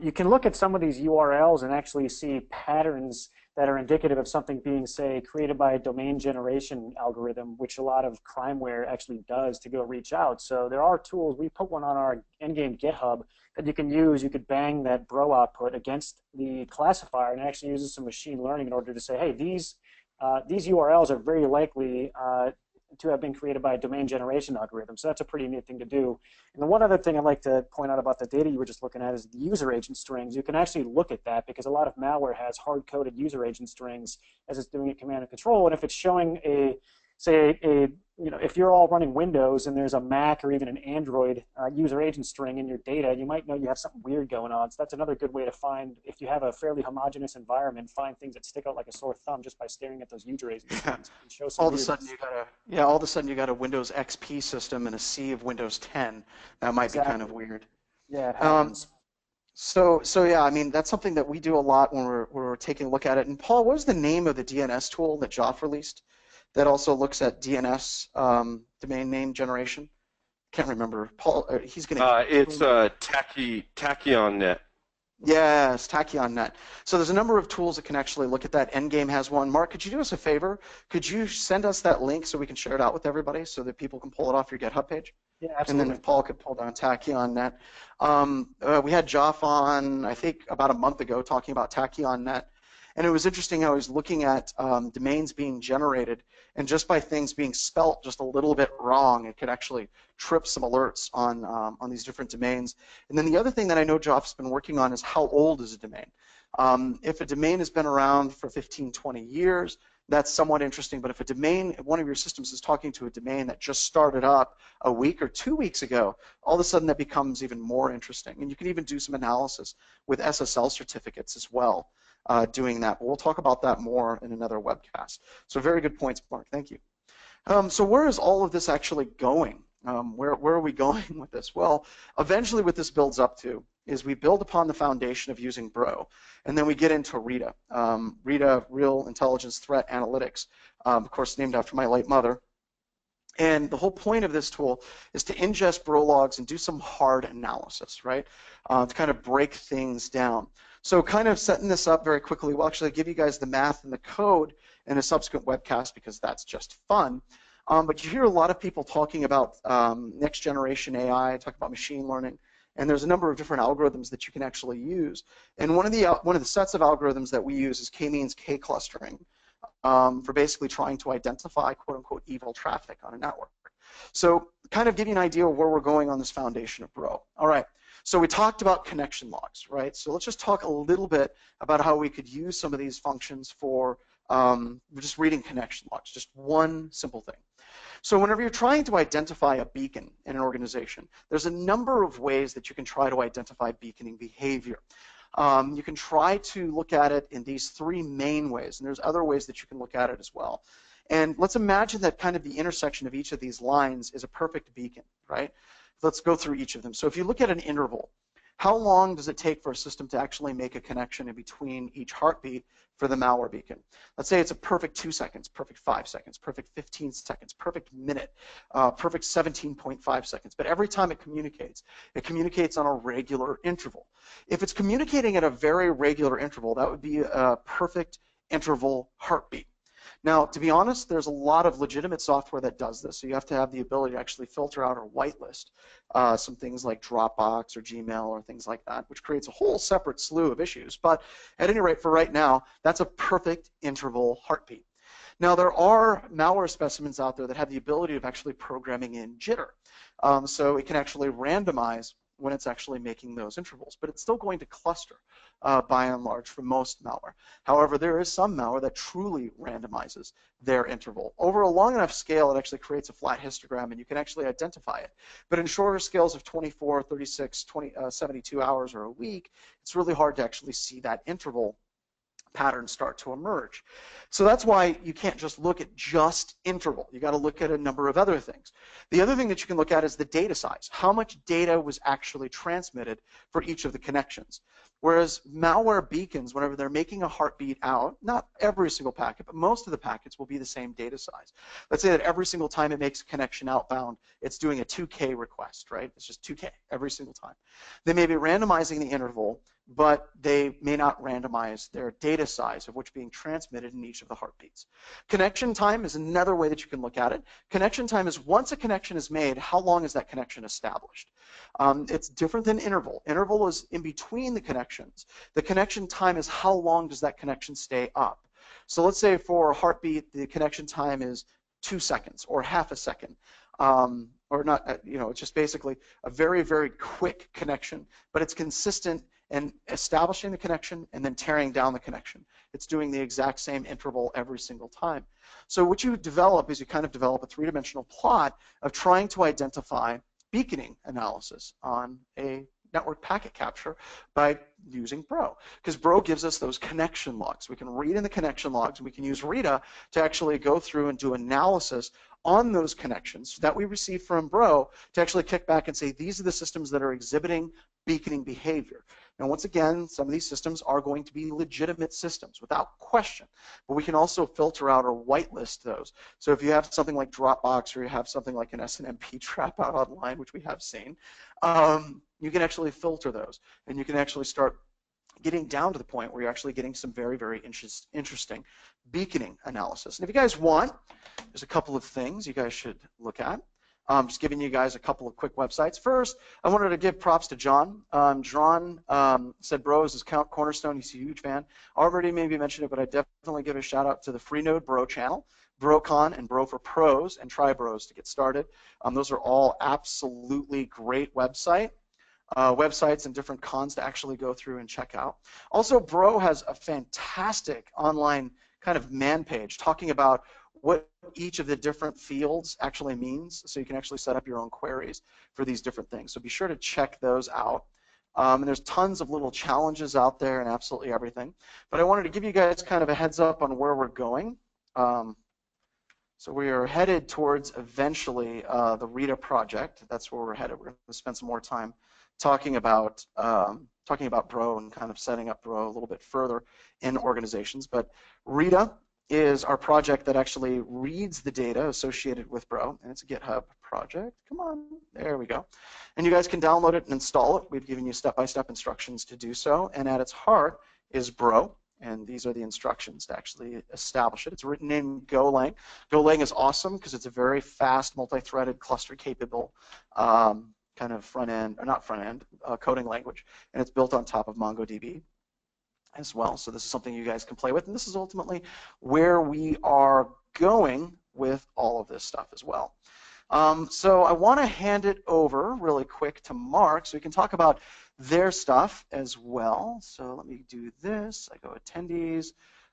You can look at some of these URLs and actually see patterns that are indicative of something being, say, created by a domain generation algorithm, which a lot of crimeware actually does to go reach out. So there are tools. We put one on our Endgame GitHub that you can use. You could bang that bro output against the classifier, and it actually uses some machine learning in order to say, hey, these URLs are very likely to have been created by a domain generation algorithm. So that's a pretty neat thing to do. And the one other thing I'd like to point out about the data you were just looking at is the user agent strings. You can actually look at that because a lot of malware has hard-coded user agent strings as it's doing a command and control. And if it's showing if you're all running Windows and there's a Mac or even an Android user agent string in your data, you might know you have something weird going on. So that's another good way to find, if you have a fairly homogeneous environment, find things that stick out like a sore thumb just by staring at those user agent strings. And show some all of a sudden you got a Windows XP system and a sea of Windows 10. That might be kind of weird. Yeah, it happens. So yeah, I mean that's something that we do a lot when we're taking a look at it. And Paul, what was the name of the DNS tool that Joff released that also looks at DNS domain name generation? Can't remember. Paul, he's going to... It's TachyonNet. Yes, TachyonNet. So there's a number of tools that can actually look at that. Endgame has one. Mark, could you do us a favor? Could you send us that link so we can share it out with everybody so that people can pull it off your GitHub page? Yeah, absolutely. And then if Paul could pull down TachyonNet. We had Joff on, I think, about a month ago talking about TachyonNet. And it was interesting how he was looking at domains being generated, and just by things being spelt just a little bit wrong, it could actually trip some alerts on these different domains. And then the other thing that I know Joff's been working on is how old is a domain. If a domain has been around for 15, 20 years, that's somewhat interesting. But if a domain, one of your systems is talking to a domain that just started up a week or 2 weeks ago, all of a sudden that becomes even more interesting. And you can even do some analysis with SSL certificates as well. Doing that, but we'll talk about that more in another webcast. So very good points, Mark. Thank you. So where is all of this actually going? Where are we going with this? Well, eventually what this builds up to is we build upon the foundation of using Bro, and then we get into RITA. RITA, Real Intelligence Threat Analytics, of course named after my late mother. And the whole point of this tool is to ingest bro logs and do some hard analysis, right? To kind of break things down. So kind of setting this up very quickly, we'll actually give you guys the math and the code in a subsequent webcast because that's just fun. But you hear a lot of people talking about next generation AI, talk about machine learning, and there's a number of different algorithms that you can actually use. And one of the sets of algorithms that we use is k-means k-clustering for basically trying to identify quote unquote evil traffic on a network. So kind of give you an idea of where we're going on this foundation of Bro. All right. So we talked about connection logs, right? So let's just talk a little bit about how we could use some of these functions for just reading connection logs, just one simple thing. So whenever you're trying to identify a beacon in an organization, there's a number of ways that you can try to identify beaconing behavior. You can try to look at it in these three main ways, and there's other ways that you can look at it as well. And let's imagine that kind of the intersection of each of these lines is a perfect beacon, right? Let's go through each of them. So if you look at an interval, how long does it take for a system to actually make a connection in between each heartbeat for the malware beacon? Let's say it's a perfect 2 seconds, perfect 5 seconds, perfect 15 seconds, perfect minute, perfect 17.5 seconds. But every time it communicates on a regular interval. If it's communicating at a very regular interval, that would be a perfect interval heartbeat. Now, to be honest, there's a lot of legitimate software that does this, so you have to have the ability to actually filter out or whitelist some things like Dropbox or Gmail or things like that, which creates a whole separate slew of issues. But at any rate, for right now, that's a perfect interval heartbeat. Now, there are malware specimens out there that have the ability of actually programming in jitter, so it can actually randomize when it's actually making those intervals, but it's still going to cluster by and large for most malware. However, there is some malware that truly randomizes their interval. Over a long enough scale, it actually creates a flat histogram, and you can actually identify it. But in shorter scales of 24, 36, 72 hours or a week, it's really hard to actually see that interval patterns start to emerge. So that's why you can't just look at just interval. You got to look at a number of other things. The other thing that you can look at is the data size. How much data was actually transmitted for each of the connections? Whereas malware beacons, whenever they're making a heartbeat out, not every single packet, but most of the packets will be the same data size. Let's say that every single time it makes a connection outbound, it's doing a 2K request, right? It's just 2K every single time. They may be randomizing the interval, but they may not randomize their data size of what's being transmitted in each of the heartbeats. Connection time is another way that you can look at it. Connection time is once a connection is made, how long is that connection established? It's different than interval. Interval is in between the connections. The connection time is how long does that connection stay up. So let's say for a heartbeat, the connection time is 2 seconds or half a second. Or not, it's just basically a very, very quick connection, but it's consistent in establishing the connection and then tearing down the connection. It's doing the exact same interval every single time. So what you develop is you kind of develop a three-dimensional plot of trying to identify beaconing analysis on a network packet capture by using Bro, because Bro gives us those connection logs. We can read in the connection logs, and we can use Rita to actually go through and do analysis on those connections that we receive from Bro to actually kick back and say, these are the systems that are exhibiting beaconing behavior. Now, once again, some of these systems are going to be legitimate systems without question, but we can also filter out or whitelist those. So if you have something like Dropbox or you have something like an SNMP trap out online, which we have seen, you can actually filter those, and you can actually start getting down to the point where you're actually getting some very, very interesting beaconing analysis. And if you guys want, there's a couple of things you guys should look at. Just giving you guys a couple of quick websites. First, I wanted to give props to John. John said Bro is his cornerstone. He's a huge fan. Already maybe mentioned it, but I definitely give a shout out to the Freenode Bro channel, BroCon and Bro for Pros, and Try Bros to get started. Those are all absolutely great websites and different cons to actually go through and check out. Also, Bro has a fantastic online kind of man page talking about what each of the different fields actually means, so you can actually set up your own queries for these different things. So be sure to check those out. And there's tons of little challenges out there and absolutely everything. But I wanted to give you guys kind of a heads up on where we're going. So we are headed towards eventually the Rita project. That's where we're headed. We're going to spend some more time talking about Bro and kind of setting up Bro a little bit further in organizations. But Rita is our project that actually reads the data associated with Bro, and it's a GitHub project. Come on, there we go. And you guys can download it and install it. We've given you step-by-step instructions to do so, and at its heart is Bro, and these are the instructions to actually establish it. It's written in Golang. Golang is awesome because it's a very fast, multi-threaded, cluster-capable kind of front-end, or not front-end, coding language, and it's built on top of MongoDB as well. So this is something you guys can play with, and this is ultimately where we are going with all of this stuff as well. So I want to hand it over really quick to Mark so we can talk about their stuff as well. So let me do this. I go attendees.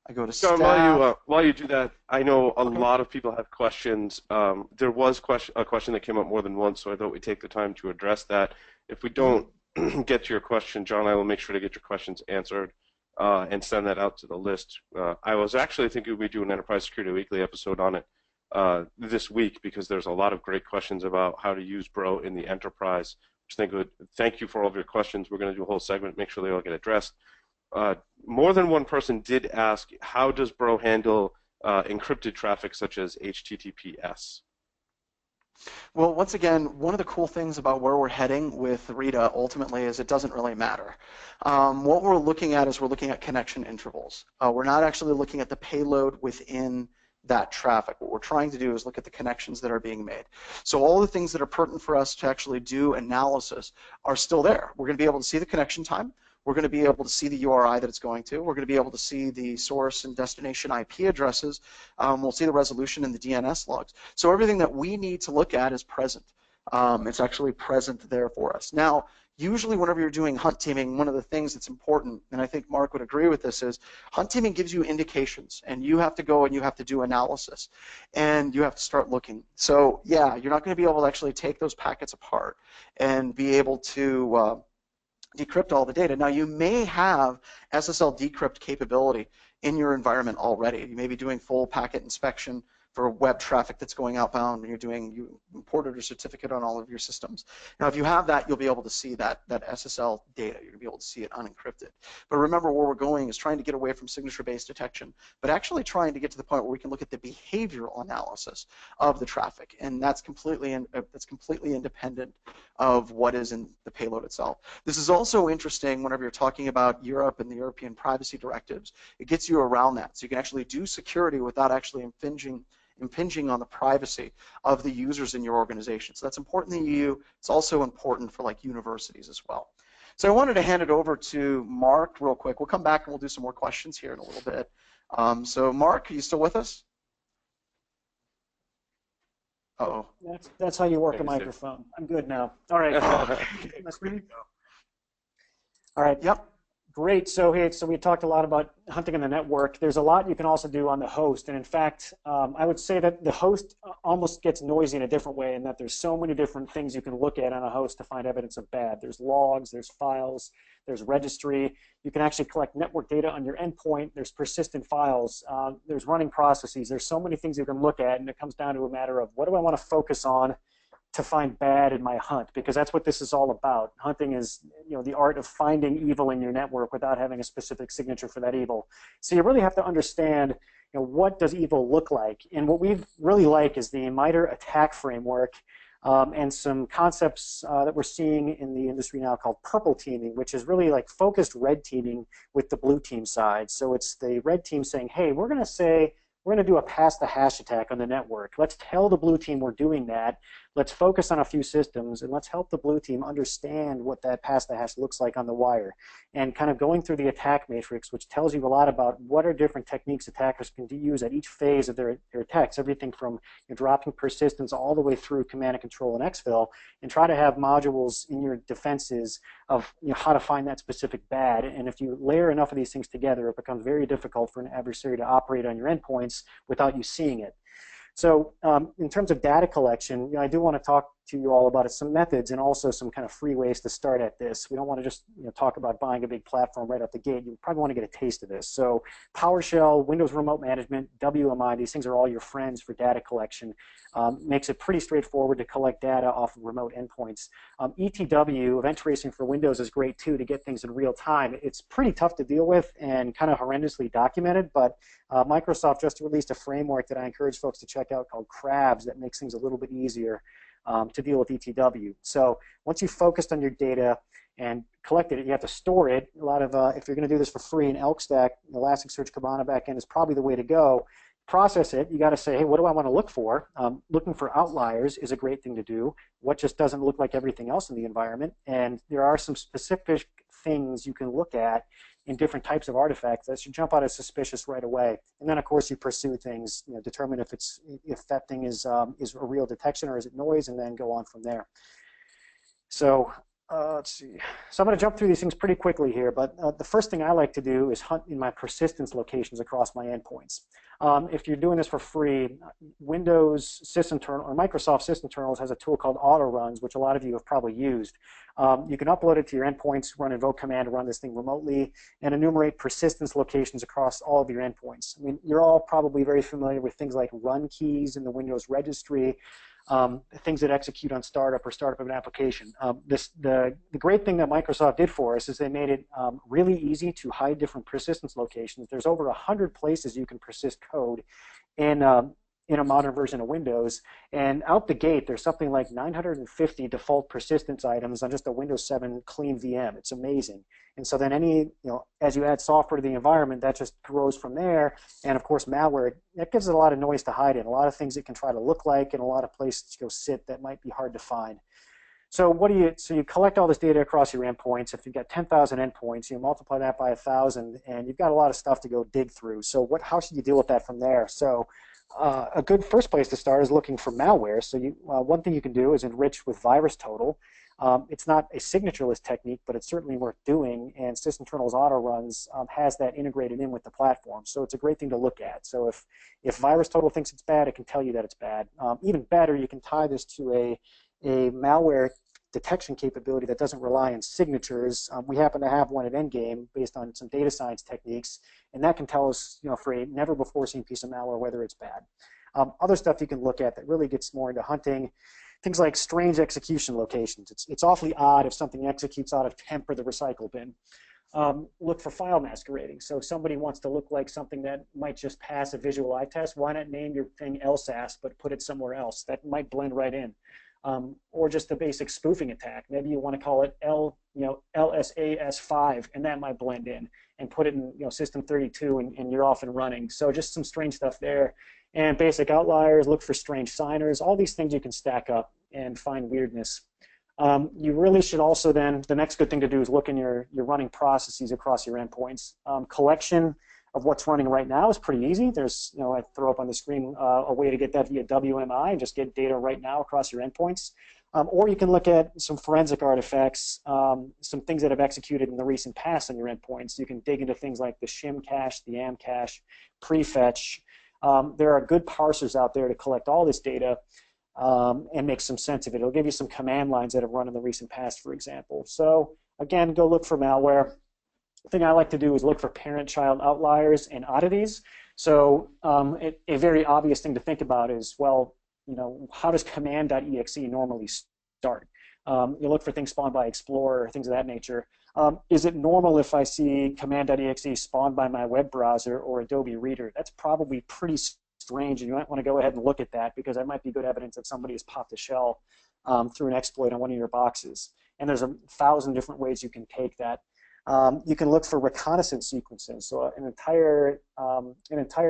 I go to John, staff. while you do that, I know a lot of people have questions. There was a question that came up more than once, so I thought we'd take the time to address that. If we don't get to your question, John, I will make sure to get your questions answered and send that out to the list. I was actually thinking we'd do an Enterprise Security Weekly episode on it this week because there's a lot of great questions about how to use Bro in the enterprise. Thank you for all of your questions. We're going to do a whole segment, make sure they all get addressed. More than one person did ask, how does Bro handle encrypted traffic such as HTTPS? Well, once again, one of the cool things about where we're heading with Rita ultimately is it doesn't really matter. What we're looking at is we're looking at connection intervals. We're not actually looking at the payload within that traffic. What we're trying to do is look at the connections that are being made. So all the things that are pertinent for us to actually do analysis are still there. We're going to be able to see the connection time. We're going to be able to see the URI that it's going to. We're going to be able to see the source and destination IP addresses. We'll see the resolution in the DNS logs. So everything that we need to look at is present. It's actually present there for us. Now, usually whenever you're doing hunt teaming, one of the things that's important, and I think Mark would agree with this, is hunt teaming gives you indications, and you have to go and you have to do analysis, and you have to start looking. So yeah, you're not going to be able to actually take those packets apart and be able to decrypt all the data. Now, you may have SSL decrypt capability in your environment already. You may be doing full packet inspection for web traffic that's going outbound, and you imported a certificate on all of your systems. Now, if you have that, you'll be able to see that SSL data. You're going to be able to see it unencrypted. But remember, where we're going is trying to get away from signature-based detection, but actually trying to get to the point where we can look at the behavioral analysis of the traffic, and that's completely independent of what is in the payload itself. This is also interesting whenever you're talking about Europe and the European privacy directives. It gets you around that, so you can actually do security without actually impinging on the privacy of the users in your organization. So that's important in the EU. It's also important for like universities as well. So I wanted to hand it over to Mark real quick. We'll come back and we'll do some more questions here in a little bit. So Mark, are you still with us? Uh-oh. That's how you work a microphone. I'm good now. All right. All right. Yep. Great. So we talked a lot about hunting on the network. There's a lot you can also do on the host, and in fact, I would say that the host almost gets noisy in a different way, in that there's so many different things you can look at on a host to find evidence of bad. There's logs, there's files, there's registry. You can actually collect network data on your endpoint. There's persistent files. There's running processes. There's so many things you can look at, and it comes down to a matter of what do I want to focus on to find bad in my hunt, because that's what this is all about. Hunting is, the art of finding evil in your network without having a specific signature for that evil. So you really have to understand, what does evil look like? And what we really like is the MITRE attack framework and some concepts that we're seeing in the industry now called purple teaming, which is really like focused red teaming with the blue team side. So it's the red team saying, hey, we're going to do a pass the hash attack on the network. Let's tell the blue team we're doing that. Let's focus on a few systems, and let's help the blue team understand what that pass the hash looks like on the wire. And kind of going through the attack matrix, which tells you a lot about what are different techniques attackers can use at each phase of their attacks, everything from dropping persistence all the way through command and control and exfil, and try to have modules in your defenses of how to find that specific bad. And if you layer enough of these things together, it becomes very difficult for an adversary to operate on your endpoints without you seeing it. So in terms of data collection, I do want to talk to you all about some methods and also some kind of free ways to start at this. We don't want to just talk about buying a big platform right off the gate. You probably want to get a taste of this. So PowerShell, Windows Remote Management, WMI, these things are all your friends for data collection. Makes it pretty straightforward to collect data off of remote endpoints. ETW, Event Tracing for Windows, is great too to get things in real time. It's pretty tough to deal with and kind of horrendously documented, but Microsoft just released a framework that I encourage folks to check out called Crabs that makes things a little bit easier to deal with ETW. So once you've focused on your data, and collected it. You have to store it. A lot of, if you're going to do this for free in Elk Stack, Elasticsearch Kibana backend is probably the way to go. Process it. You got to say, hey, what do I want to look for? Looking for outliers is a great thing to do. What just doesn't look like everything else in the environment? And there are some specific things you can look at in different types of artifacts that should jump out as suspicious right away. And then, of course, you pursue things, determine if that thing is a real detection or is it noise, and then go on from there. So let's see. So I'm going to jump through these things pretty quickly here, but the first thing I like to do is hunt in my persistence locations across my endpoints. If you're doing this for free, Windows System Terminal or Microsoft System Terminals has a tool called Auto Runs, which a lot of you have probably used. You can upload it to your endpoints, run invoke command to run this thing remotely, and enumerate persistence locations across all of your endpoints. I mean, you're all probably very familiar with things like run keys in the Windows registry, things that execute on startup or startup of an application. The great thing that Microsoft did for us is they made it really easy to hide different persistence locations. There's over 100 places you can persist code in a modern version of Windows, and out the gate there's something like 950 default persistence items on just a Windows 7 clean VM. It's amazing. And so then as you add software to the environment, that just grows from there. And of course, malware, that gives it a lot of noise to hide in, a lot of things it can try to look like, and a lot of places to go sit that might be hard to find. So you collect all this data across your endpoints. If you've got 10,000 endpoints, you multiply that by 1,000, and you've got a lot of stuff to go dig through. So how should you deal with that from there? So a good first place to start is looking for malware. So one thing you can do is enrich with VirusTotal. It's not a signatureless technique, but it's certainly worth doing, and System Terminals Auto Runs has that integrated in with the platform. So it's a great thing to look at. So if VirusTotal thinks it's bad, it can tell you that it's bad. Even better, you can tie this to a malware detection capability that doesn't rely on signatures. We happen to have one at Endgame based on some data science techniques, and that can tell us, for a never-before-seen piece of malware, whether it's bad. Other stuff you can look at that really gets more into hunting, things like strange execution locations. It's awfully odd if something executes out of temp or the recycle bin. Look for file masquerading. So if somebody wants to look like something that might just pass a visual eye test, why not name your thing LSAS but put it somewhere else? That might blend right in. Or just the basic spoofing attack. Maybe you want to call it LSAS5, and that might blend in, and put it in System 32, and you're off and running. So just some strange stuff there. And basic outliers, look for strange signers. All these things you can stack up and find weirdness. You really should also then, the next good thing to do is look in your running processes across your endpoints. Collection of what's running right now is pretty easy. There's, I throw up on the screen a way to get that via WMI and just get data right now across your endpoints. Or you can look at some forensic artifacts, some things that have executed in the recent past on your endpoints. You can dig into things like the shim cache, the am cache, prefetch. There are good parsers out there to collect all this data and make some sense of it. It'll give you some command lines that have run in the recent past, for example. So again, go look for malware. The thing I like to do is look for parent-child outliers and oddities. So a very obvious thing to think about is, well, how does command.exe normally start? You look for things spawned by Explorer, things of that nature. Is it normal if I see command.exe spawned by my web browser or Adobe Reader? That's probably pretty strange, and you might want to go ahead and look at that, because that might be good evidence that somebody has popped a shell through an exploit on one of your boxes. And there's 1,000 different ways you can take that. You can look for reconnaissance sequences. So an entire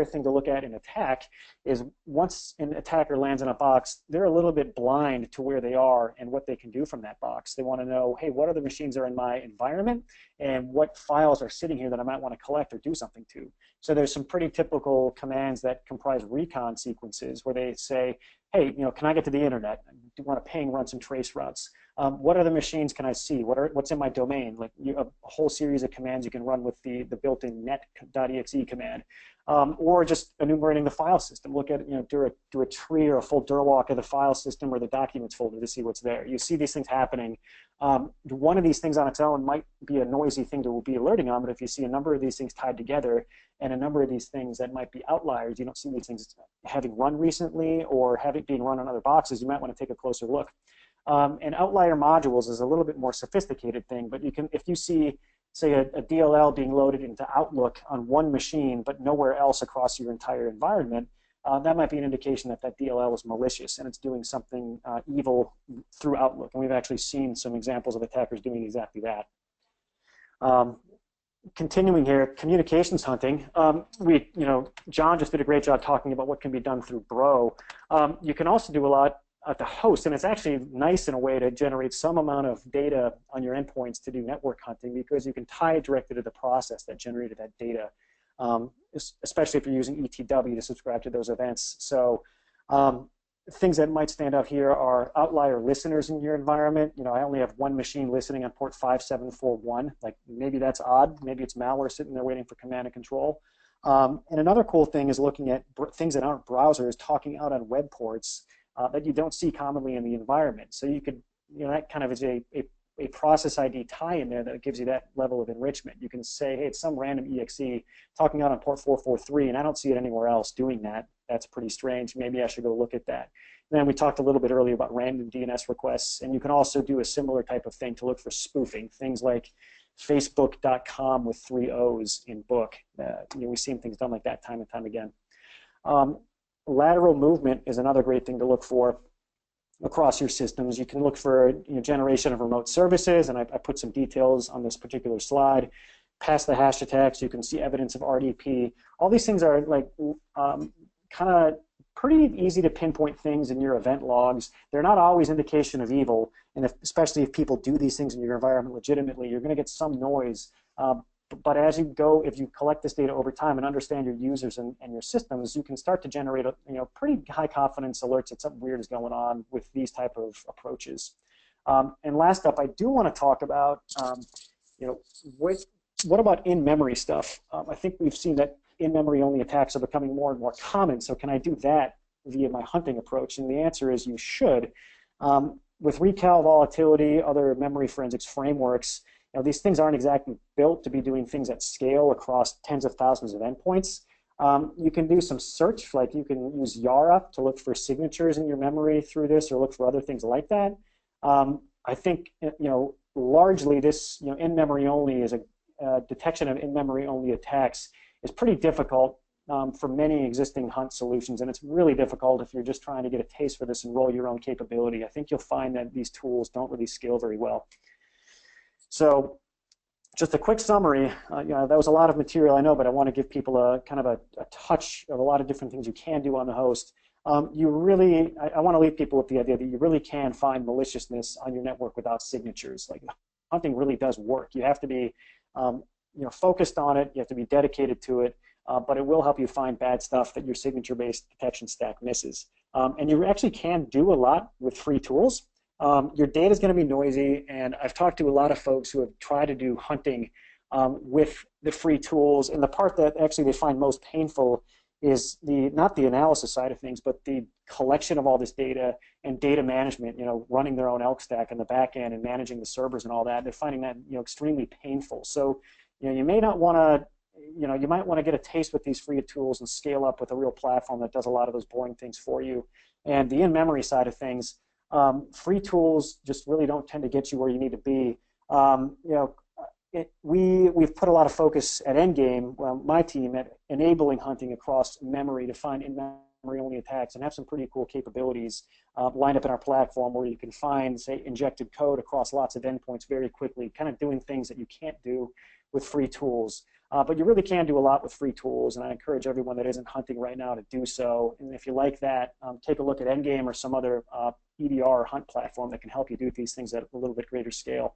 thing to look at in attack is, once an attacker lands in a box, they're a little bit blind to where they are and what they can do from that box. They want to know, hey, what other machines are in my environment, and what files are sitting here that I might want to collect or do something to. So there's some pretty typical commands that comprise recon sequences where they say, hey, can I get to the internet? I do want to ping, run some trace routes. What other machines can I see? What's in my domain? Like a whole series of commands you can run with the built-in net.exe command, or just enumerating the file system. Look at do a tree or a full dir walk of the file system or the documents folder to see what's there. You see these things happening. One of these things on its own might be a noisy thing to be alerting on, but if you see a number of these things tied together and a number of these things that might be outliers, you don't see these things having run recently or being run on other boxes, you might want to take a closer look. And outlier modules is a little bit more sophisticated thing, but if you see, say, a DLL being loaded into Outlook on one machine but nowhere else across your entire environment, that might be an indication that that DLL is malicious and it's doing something evil through Outlook. And we've actually seen some examples of attackers doing exactly that. Continuing here, communications hunting. John just did a great job talking about what can be done through Bro. You can also do a lot at the host, and it's actually nice in a way to generate some amount of data on your endpoints to do network hunting, because you can tie it directly to the process that generated that data, especially if you're using ETW to subscribe to those events. So things that might stand out here are outlier listeners in your environment. I only have one machine listening on port 5741. Like, maybe that's odd. Maybe it's malware sitting there waiting for command and control. And another cool thing is looking at things that aren't browsers talking out on web ports that you don't see commonly in the environment. So you could, that kind of is a process ID tie in there that gives you that level of enrichment. You can say, hey, it's some random exe talking out on port 443, and I don't see it anywhere else doing that. That's pretty strange. Maybe I should go look at that. And then we talked a little bit earlier about random DNS requests, and you can also do a similar type of thing to look for spoofing, things like facebook.com with 3 O's in book. We've seen things done like that time and time again. Lateral movement is another great thing to look for across your systems. You can look for generation of remote services, and I put some details on this particular slide. Past the hash attacks, you can see evidence of RDP. All these things are like kind of pretty easy to pinpoint things in your event logs. They're not always indication of evil, and especially if people do these things in your environment legitimately, you're going to get some noise. But as you go, if you collect this data over time and understand your users and your systems, you can start to generate pretty high confidence alerts that something weird is going on with these type of approaches. And last up, I do want to talk about what about in-memory stuff? I think we've seen that in-memory only attacks are becoming more and more common. So can I do that via my hunting approach? And the answer is you should. With recal volatility, other memory forensics frameworks, these things aren't exactly built to be doing things at scale across tens of thousands of endpoints. You can do some search, like you can use Yara to look for signatures in your memory through this, or look for other things like that. I think largely this in-memory only is a detection of in-memory only attacks is pretty difficult for many existing hunt solutions, and it's really difficult if you're just trying to get a taste for this and roll your own capability. I think you'll find that these tools don't really scale very well. So just a quick summary, that was a lot of material, I know, but I want to give people a kind of a touch of a lot of different things you can do on the host. I want to leave people with the idea that you really can find maliciousness on your network without signatures. Like, hunting really does work. You have to be focused on it, you have to be dedicated to it, but it will help you find bad stuff that your signature-based detection stack misses. And you actually can do a lot with free tools. Your data is going to be noisy, and I've talked to a lot of folks who have tried to do hunting with the free tools, and the part that actually they find most painful is not the analysis side of things, but the collection of all this data and data management, running their own elk stack in the back end and managing the servers and all that. They're finding that extremely painful. So you may not want to, you might want to get a taste with these free tools and scale up with a real platform that does a lot of those boring things for you. And the in-memory side of things, free tools just really don't tend to get you where you need to be. We've put a lot of focus at Endgame, my team, at enabling hunting across memory to find in-memory only attacks, and have some pretty cool capabilities lined up in our platform where you can find, say, injected code across lots of endpoints very quickly, kind of doing things that you can't do with free tools. But you really can do a lot with free tools, and I encourage everyone that isn't hunting right now to do so. And if you like that, take a look at Endgame or some other EDR or hunt platform that can help you do these things at a little bit greater scale.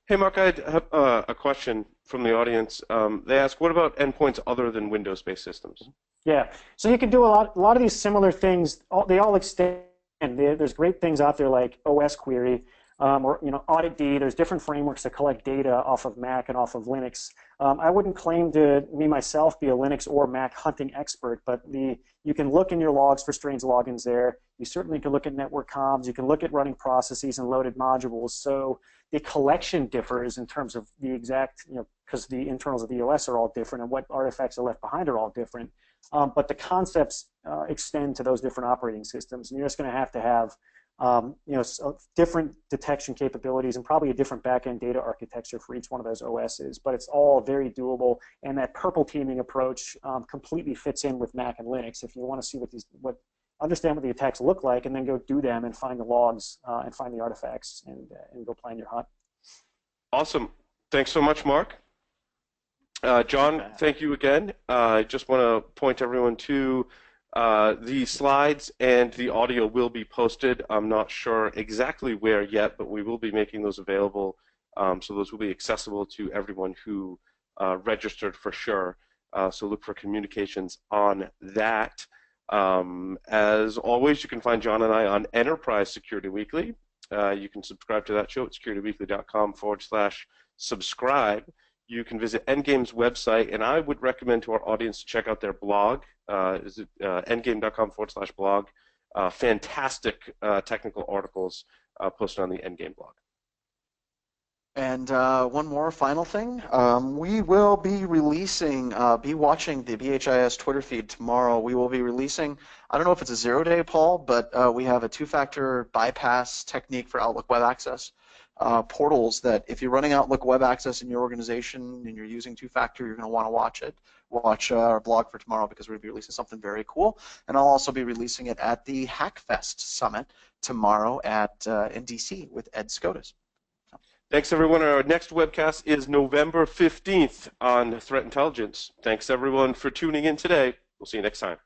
Hey, Mark, I have a question from the audience. They ask, what about endpoints other than Windows-based systems? Yeah, so you can do a lot of these similar things. They all extend. There's great things out there like OS Query or AuditD. There's different frameworks that collect data off of Mac and off of Linux. I wouldn't claim to me myself be a Linux or Mac hunting expert, but you can look in your logs for strange logins there. You certainly can look at network comms. You can look at running processes and loaded modules. So the collection differs in terms of the exact, because the internals of the OS are all different and what artifacts are left behind are all different. But the concepts extend to those different operating systems, and you're just going to have different detection capabilities and probably a different back-end data architecture for each one of those OSs, but it's all very doable. And that purple teaming approach completely fits in with Mac and Linux. If you want to see understand what the attacks look like, and then go do them and find the logs and find the artifacts and go plan your hunt. Awesome. Thanks so much, Mark. John, thank you again. I just want to point everyone to the slides, and the audio will be posted. I'm not sure exactly where yet, but we will be making those available. So those will be accessible to everyone who registered for sure. So look for communications on that. As always, you can find John and I on Enterprise Security Weekly. You can subscribe to that show at securityweekly.com/subscribe. You can visit Endgame's website, and I would recommend to our audience to check out their blog. Is it endgame.com/blog? Fantastic technical articles posted on the Endgame blog. And one more final thing. We will be releasing, be watching the BHIS Twitter feed tomorrow. We will be releasing, I don't know if it's a 0-day, Paul, but we have a two-factor bypass technique for Outlook Web Access. Portals that if you're running Outlook Web Access in your organization and you're using two-factor, you're going to want to watch it. Watch our blog for tomorrow because we're going to be releasing something very cool. And I'll also be releasing it at the Hackfest Summit tomorrow in DC with Ed Scotus. Thanks, everyone. Our next webcast is November 15th on threat intelligence. Thanks, everyone, for tuning in today. We'll see you next time.